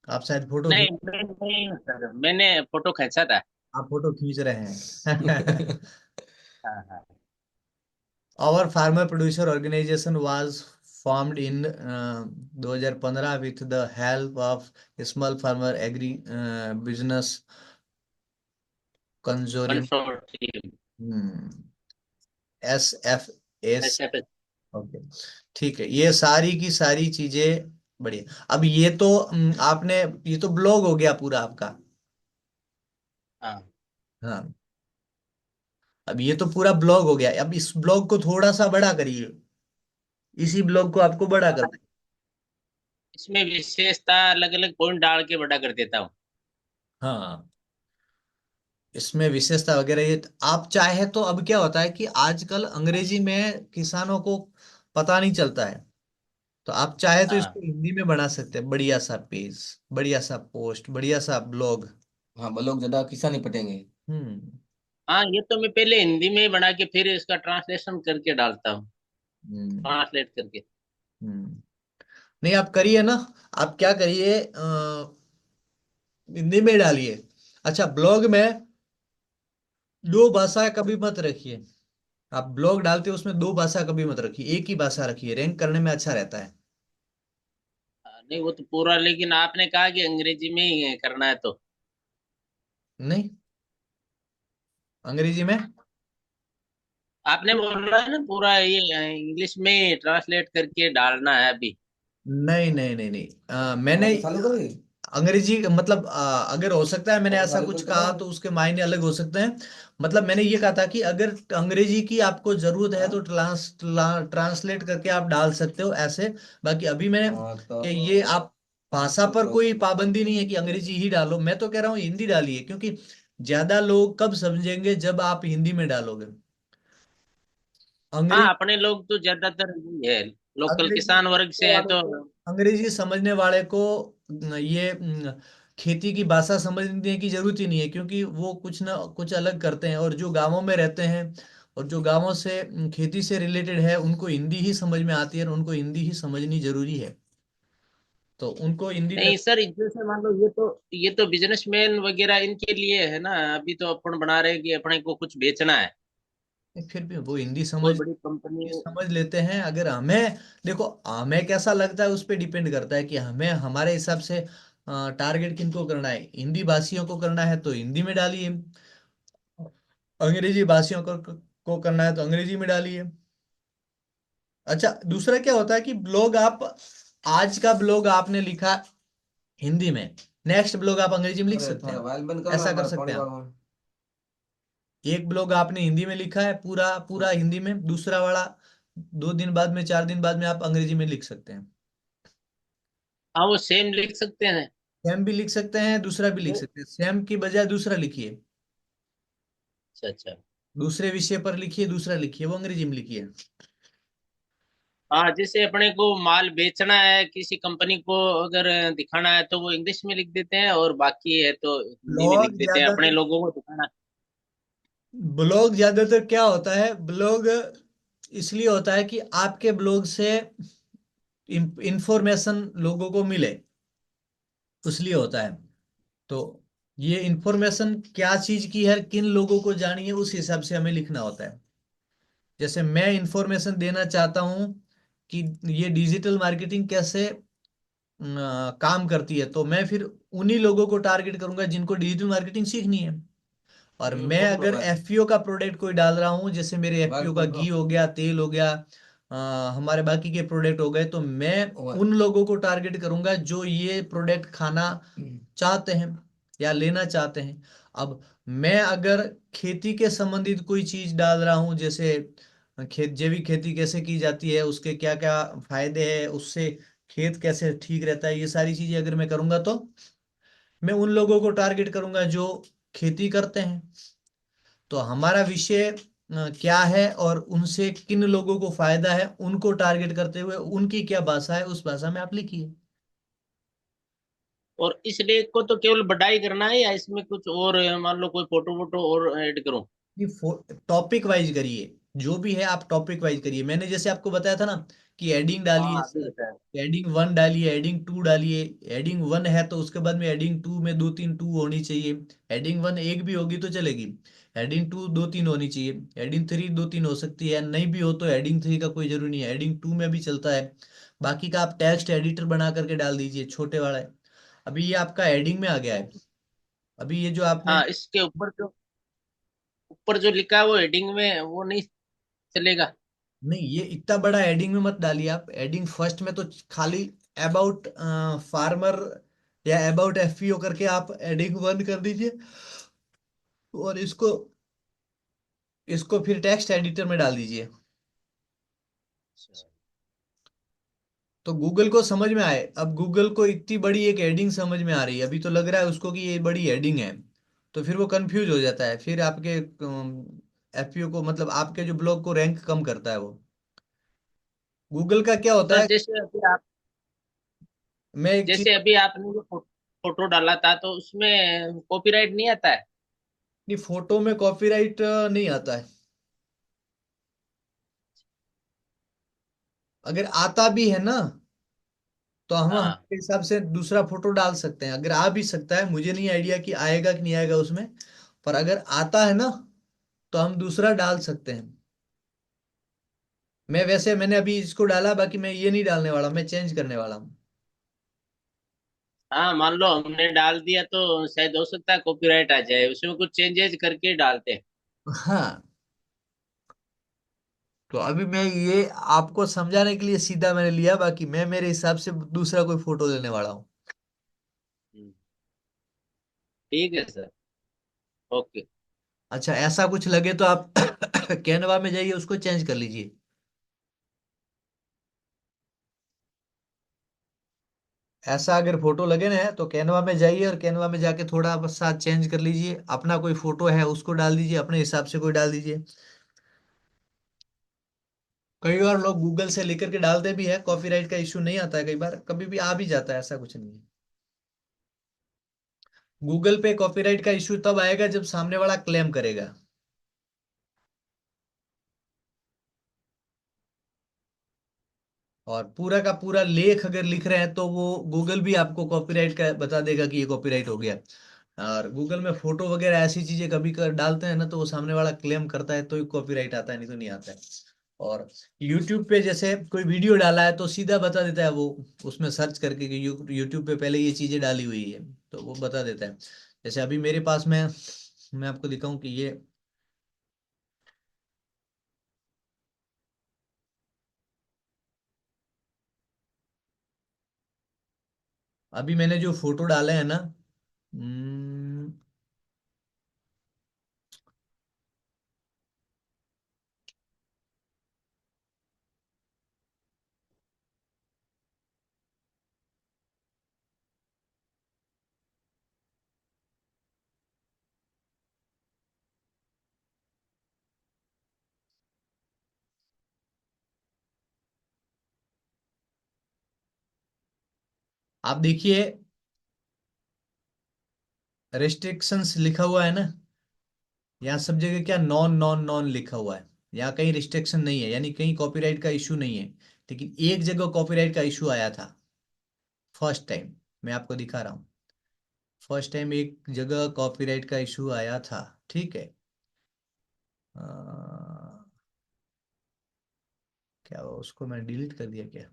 आप शायद फोटो नहीं, खींच, नहीं सर, मैंने फोटो खींचा था। आप फोटो खींच रहे हैं। हाँ हाँ। Our farmer producer organization was formed in 2015 with the help of small farmer agri business consortium, consortium. SFS। ऐसे पे। ओके, ठीक है, ये सारी की सारी चीजें बढ़िया। अब ये तो आपने, ये तो ब्लॉग हो गया पूरा आपका। हाँ हाँ, अब ये तो पूरा ब्लॉग हो गया। अब इस ब्लॉग को थोड़ा सा बड़ा करिए, इसी ब्लॉग को आपको बड़ा हाँ, करना इसमें विशेषता अलग अलग पॉइंट डाल के बड़ा कर देता हूँ। है। हाँ, इसमें विशेषता वगैरह ये आप चाहे तो, अब क्या होता है कि आजकल अंग्रेजी में किसानों को पता नहीं चलता है, तो आप चाहे तो इसको हाँ हिंदी में बना सकते हैं। बढ़िया सा पेज, बढ़िया सा पोस्ट, बढ़िया सा ब्लॉग। हाँ, लोग ज्यादा किस्सा नहीं पटेंगे। हम्म। हाँ, ये तो मैं पहले हिंदी में ही बना के फिर इसका ट्रांसलेशन करके डालता हूँ, हम्म। ट्रांसलेट करके। हम्म। नहीं, आप करिए ना, आप क्या करिए, हिंदी में डालिए। अच्छा, ब्लॉग में दो भाषा कभी मत रखिए। आप ब्लॉग डालते हो उसमें दो भाषा कभी मत रखिए, एक ही भाषा रखिए, रैंक करने में अच्छा रहता है। नहीं, वो तो पूरा, लेकिन आपने कहा कि अंग्रेजी में ही करना है तो। नहीं, अंग्रेजी में आपने बोला है ना पूरा ये इंग्लिश में ट्रांसलेट करके डालना है अभी। नहीं नहीं नहीं नहीं, हाँ, मैंने तो चालू करोगे? अंग्रेजी मतलब अगर हो सकता है मैंने हाँ, तो ऐसा चालू कुछ करके कहा बताओ। तो उसके मायने अलग हो सकते हैं। मतलब मैंने ये कहा था कि अगर अंग्रेजी की आपको जरूरत है हाँ तो ट्रांसलेट करके आप डाल सकते हो ऐसे। बाकी अभी मैं हाँ, तो कि ये आप भाषा पर कोई पाबंदी नहीं है कि अंग्रेजी ही डालो, मैं तो कह रहा हूँ हिंदी डालिए, क्योंकि ज्यादा लोग कब समझेंगे जब आप हिंदी में डालोगे। हाँ, अंग्रेजी अपने लोग तो ज्यादातर यही है, लोकल अंग्रेजी किसान वर्ग से है वाले तो। को, अंग्रेजी समझने वाले को ये खेती की भाषा समझने की जरूरत ही नहीं है, क्योंकि वो कुछ ना कुछ अलग करते हैं, और जो गांवों में रहते हैं और जो गांवों से खेती से रिलेटेड है उनको हिंदी ही समझ में आती है, और उनको हिंदी ही समझनी जरूरी है, तो उनको हिंदी में। नहीं सर, जैसे मान लो ये तो बिजनेसमैन वगैरह इनके लिए है ना। अभी तो अपन बना रहे हैं कि अपने को कुछ बेचना है, फिर भी वो हिंदी कोई बड़ी कंपनी। समझ लेते हैं। अगर हमें, देखो हमें कैसा लगता है उस पर डिपेंड करता है कि हमें हमारे हिसाब से टारगेट किनको करना है। हिंदी भाषियों को करना है तो हिंदी में डालिए, अंग्रेजी भाषियों को करना है तो अंग्रेजी में डालिए। अच्छा, दूसरा क्या होता है कि ब्लॉग आप, आज का ब्लॉग आपने लिखा हिंदी में, नेक्स्ट ब्लॉग आप अंग्रेजी में लिख अरे सकते थोड़ा हैं। वायल बंद करो ना, ऐसा कर हमारा सकते पानी हैं आप। वाला। एक ब्लॉग आपने हिंदी में लिखा है पूरा पूरा हिंदी में, दूसरा वाला 2 दिन बाद में, 4 दिन बाद में आप अंग्रेजी में लिख सकते हैं। हाँ, वो सेम लिख सकते हैं। सेम भी लिख सकते हैं, दूसरा भी लिख वो- सकते हैं। सेम की बजाय दूसरा लिखिए, अच्छा अच्छा। दूसरे विषय पर लिखिए, दूसरा लिखिए, वो अंग्रेजी में लिखिए। हाँ, जैसे अपने को माल बेचना है किसी कंपनी को, अगर दिखाना है तो वो इंग्लिश में लिख देते हैं, और बाकी है तो हिंदी में लिख ब्लॉग देते हैं, अपने ज्यादातर लोगों को दिखाना। ब्लॉग ज्यादातर क्या होता है, ब्लॉग इसलिए होता है कि आपके ब्लॉग से इंफॉर्मेशन लोगों को मिले, इसलिए होता है। तो ये इंफॉर्मेशन क्या चीज की है, किन लोगों को जानी है, उस हिसाब से हमें लिखना होता है। जैसे मैं इंफॉर्मेशन देना चाहता हूं कि ये डिजिटल मार्केटिंग कैसे काम करती है, तो मैं फिर उन्हीं लोगों को टारगेट करूंगा जिनको डिजिटल मार्केटिंग सीखनी है। और ये मैं फोटो अगर वायल एफपीओ का प्रोडक्ट कोई डाल रहा हूँ, जैसे मेरे वायल एफपीओ का खोल घी दो। हो गया, तेल हो गया, हमारे बाकी के प्रोडक्ट हो गए, तो मैं वा- उन लोगों को टारगेट करूंगा जो ये प्रोडक्ट खाना चाहते हैं या लेना चाहते हैं। अब मैं अगर खेती के संबंधित कोई चीज डाल रहा हूँ, जैसे जैविक खेती कैसे की जाती है, उसके क्या क्या फायदे हैं, उससे खेत कैसे ठीक रहता है, ये सारी चीजें अगर मैं करूंगा तो मैं उन लोगों को टारगेट करूंगा जो खेती करते हैं। तो हमारा विषय क्या है और उनसे किन लोगों को फायदा है, उनको टारगेट करते हुए उनकी क्या भाषा है, उस भाषा में आप लिखिए। और इस लेख को तो केवल बढ़ाई करना है या इसमें कुछ और मान लो कोई फोटो वोटो और ऐड करूं? टॉपिक वाइज करिए, जो भी है आप टॉपिक वाइज करिए। मैंने जैसे आपको बताया था ना कि एडिंग डालिए, हाँ अभी बताया। एडिंग वन डालिए, एडिंग टू डालिए। एडिंग वन है तो उसके बाद में एडिंग टू में दो तीन टू होनी चाहिए। एडिंग वन एक भी होगी तो चलेगी, एडिंग टू दो तीन होनी चाहिए, एडिंग थ्री दो तीन हो सकती है, नहीं भी हो तो एडिंग थ्री का कोई जरूरी नहीं है, एडिंग टू में भी चलता है। बाकी का आप टेक्स्ट एडिटर बना करके डाल दीजिए, छोटे वाला है। अभी ये आपका एडिंग में आ गया है। अभी ये जो आपने, हाँ इसके ऊपर जो लिखा है वो हेडिंग में वो नहीं चलेगा? नहीं ये इतना बड़ा एडिंग में मत डालिए आप। एडिंग फर्स्ट में तो खाली अबाउट फार्मर या अबाउट एफपीओ करके आप एडिंग वन कर दीजिए, और इसको इसको फिर टेक्स्ट एडिटर में डाल दीजिए। तो गूगल को समझ में आए। अब गूगल को इतनी बड़ी एक एडिंग समझ में आ रही है, अभी तो लग रहा है उसको कि ये बड़ी एडिंग है, तो फिर वो कंफ्यूज हो जाता है, फिर आपके एफपीओ को, मतलब आपके जो ब्लॉग को रैंक कम करता है वो। गूगल का क्या होता सर है, मैं एक चीज, जैसे अभी आपने जो फोटो डाला था तो उसमें कॉपीराइट नहीं आता है? नहीं फोटो में कॉपीराइट नहीं आता है। अगर आता भी है ना तो हम हाँ हमारे हिसाब से दूसरा फोटो डाल सकते हैं। अगर आ भी सकता है, मुझे नहीं आइडिया कि आएगा कि नहीं आएगा उसमें, पर अगर आता है ना तो हम दूसरा डाल सकते हैं। मैं वैसे मैंने अभी इसको डाला, बाकी मैं ये नहीं डालने वाला, मैं चेंज करने वाला हूँ। हाँ, मान लो हमने डाल दिया तो शायद हो सकता है कॉपीराइट आ जाए, उसमें कुछ चेंजेस करके डालते हैं। हाँ, तो अभी मैं ये आपको समझाने के लिए सीधा मैंने लिया, बाकी मैं मेरे हिसाब से दूसरा कोई फोटो लेने वाला हूँ। हम्म, ठीक है सर। ओके। अच्छा, ऐसा कुछ लगे तो आप कैनवा में जाइए, उसको चेंज कर लीजिए। ऐसा अगर फोटो लगे ना तो कैनवा में जाइए, और कैनवा में जाके थोड़ा बस साथ चेंज कर लीजिए। अपना कोई फोटो है उसको डाल दीजिए, अपने हिसाब से कोई डाल दीजिए। कई बार लोग गूगल से लेकर के डालते भी है, कॉपीराइट का इशू नहीं आता है, कई बार कभी भी आ भी जाता है, ऐसा कुछ नहीं है। गूगल पे कॉपीराइट का इशू तब आएगा जब सामने वाला क्लेम करेगा। और पूरा का पूरा लेख अगर लिख रहे हैं तो वो गूगल भी आपको कॉपीराइट का बता देगा कि ये कॉपीराइट हो गया। और गूगल में फोटो वगैरह ऐसी चीजें कभी कर डालते हैं ना तो वो सामने वाला क्लेम करता है तो ही कॉपीराइट आता है, नहीं तो नहीं आता है। और यूट्यूब पे जैसे कोई वीडियो डाला है तो सीधा बता देता है वो, उसमें सर्च करके कि यूट्यूब पे पहले ये चीजें डाली हुई है, तो वो बता देता है। जैसे अभी मेरे पास में, मैं आपको दिखाऊं कि ये, अभी मैंने जो फोटो डाले हैं ना, हम्म, आप देखिए रेस्ट्रिक्शंस लिखा हुआ है ना, यहाँ सब जगह क्या नॉन नॉन नॉन लिखा हुआ है। यहाँ कहीं रिस्ट्रिक्शन नहीं है, यानी कहीं कॉपीराइट का इशू नहीं है। लेकिन एक जगह कॉपीराइट का इशू आया था फर्स्ट टाइम, मैं आपको दिखा रहा हूँ। फर्स्ट टाइम एक जगह कॉपीराइट का इशू आया था, ठीक है। अ, क्या हुआ, उसको मैं डिलीट कर दिया क्या?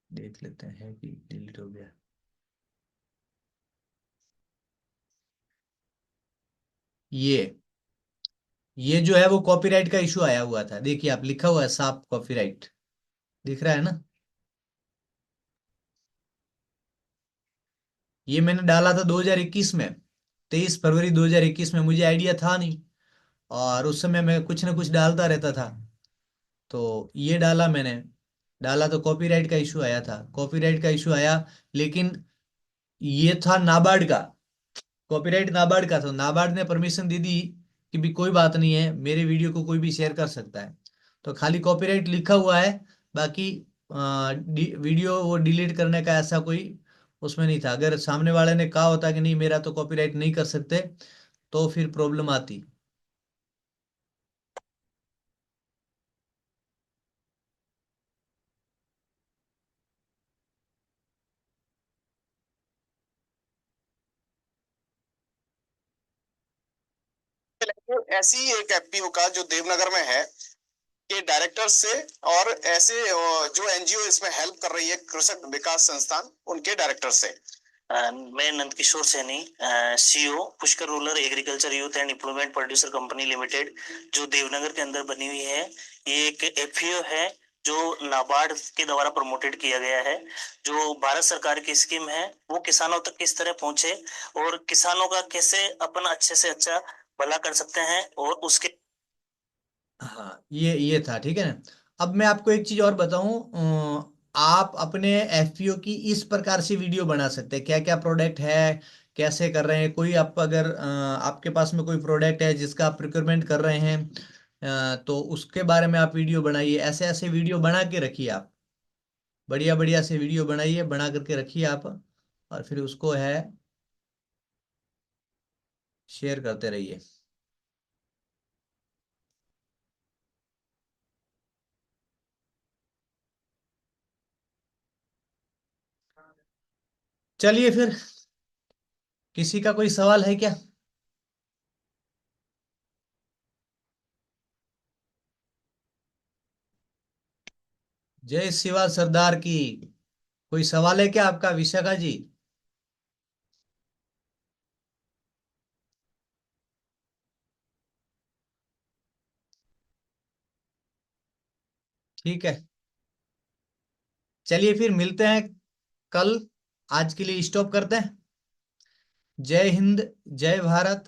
देख लेते हैं कि डिलीट हो गया। ये जो है वो कॉपीराइट का इशू आया हुआ था, देखिए आप, लिखा हुआ है साफ कॉपीराइट, दिख रहा है ना। ये मैंने डाला था 2021 में, 23 फरवरी 2021 में। मुझे आइडिया था नहीं, और उस समय मैं कुछ ना कुछ डालता रहता था, तो ये डाला मैंने। डाला तो कॉपीराइट का इशू आया था, कॉपीराइट का इशू आया। लेकिन ये था नाबार्ड का, कॉपीराइट नाबार्ड का था। नाबार्ड ने परमिशन दे दी कि भी कोई बात नहीं है, मेरे वीडियो को कोई भी शेयर कर सकता है। तो खाली कॉपीराइट लिखा हुआ है, बाकी वीडियो वो डिलीट करने का ऐसा कोई उसमें नहीं था। अगर सामने वाले ने कहा होता कि नहीं मेरा तो कॉपीराइट नहीं कर सकते, तो फिर प्रॉब्लम आती। ऐसी एक एफपीओ का जो देवनगर में है, के डायरेक्टर से, और ऐसे जो एनजीओ इसमें हेल्प कर रही है, कृषक विकास संस्थान, उनके डायरेक्टर से। मैं Nandkishor Saini, CEO Pushkar rural agriculture youth and employment producer company limited, जो देवनगर के अंदर बनी हुई है। ये एक एफपीओ है जो नाबार्ड के द्वारा प्रमोटेड किया गया है। जो भारत सरकार की स्कीम है वो किसानों तक किस तरह पहुंचे और किसानों का कैसे अपन अच्छे से अच्छा भला कर सकते हैं, और उसके हाँ, ये था, ठीक है ना। अब मैं आपको एक चीज और बताऊं, आप अपने एफपीओ की इस प्रकार से वीडियो बना सकते हैं, क्या क्या प्रोडक्ट है, कैसे कर रहे हैं। कोई आप अगर आपके पास में कोई प्रोडक्ट है जिसका आप प्रिक्योरमेंट कर रहे हैं, तो उसके बारे में आप वीडियो बनाइए। ऐसे ऐसे वीडियो बना के रखिए आप, बढ़िया बढ़िया से वीडियो बनाइए, बना करके रखिए आप, और फिर उसको है शेयर करते रहिए। चलिए फिर, किसी का कोई सवाल है क्या? जय शिवा सरदार की। कोई सवाल है क्या आपका विशाखा जी? ठीक है, चलिए फिर मिलते हैं कल। आज के लिए स्टॉप करते हैं। जय हिंद, जय भारत,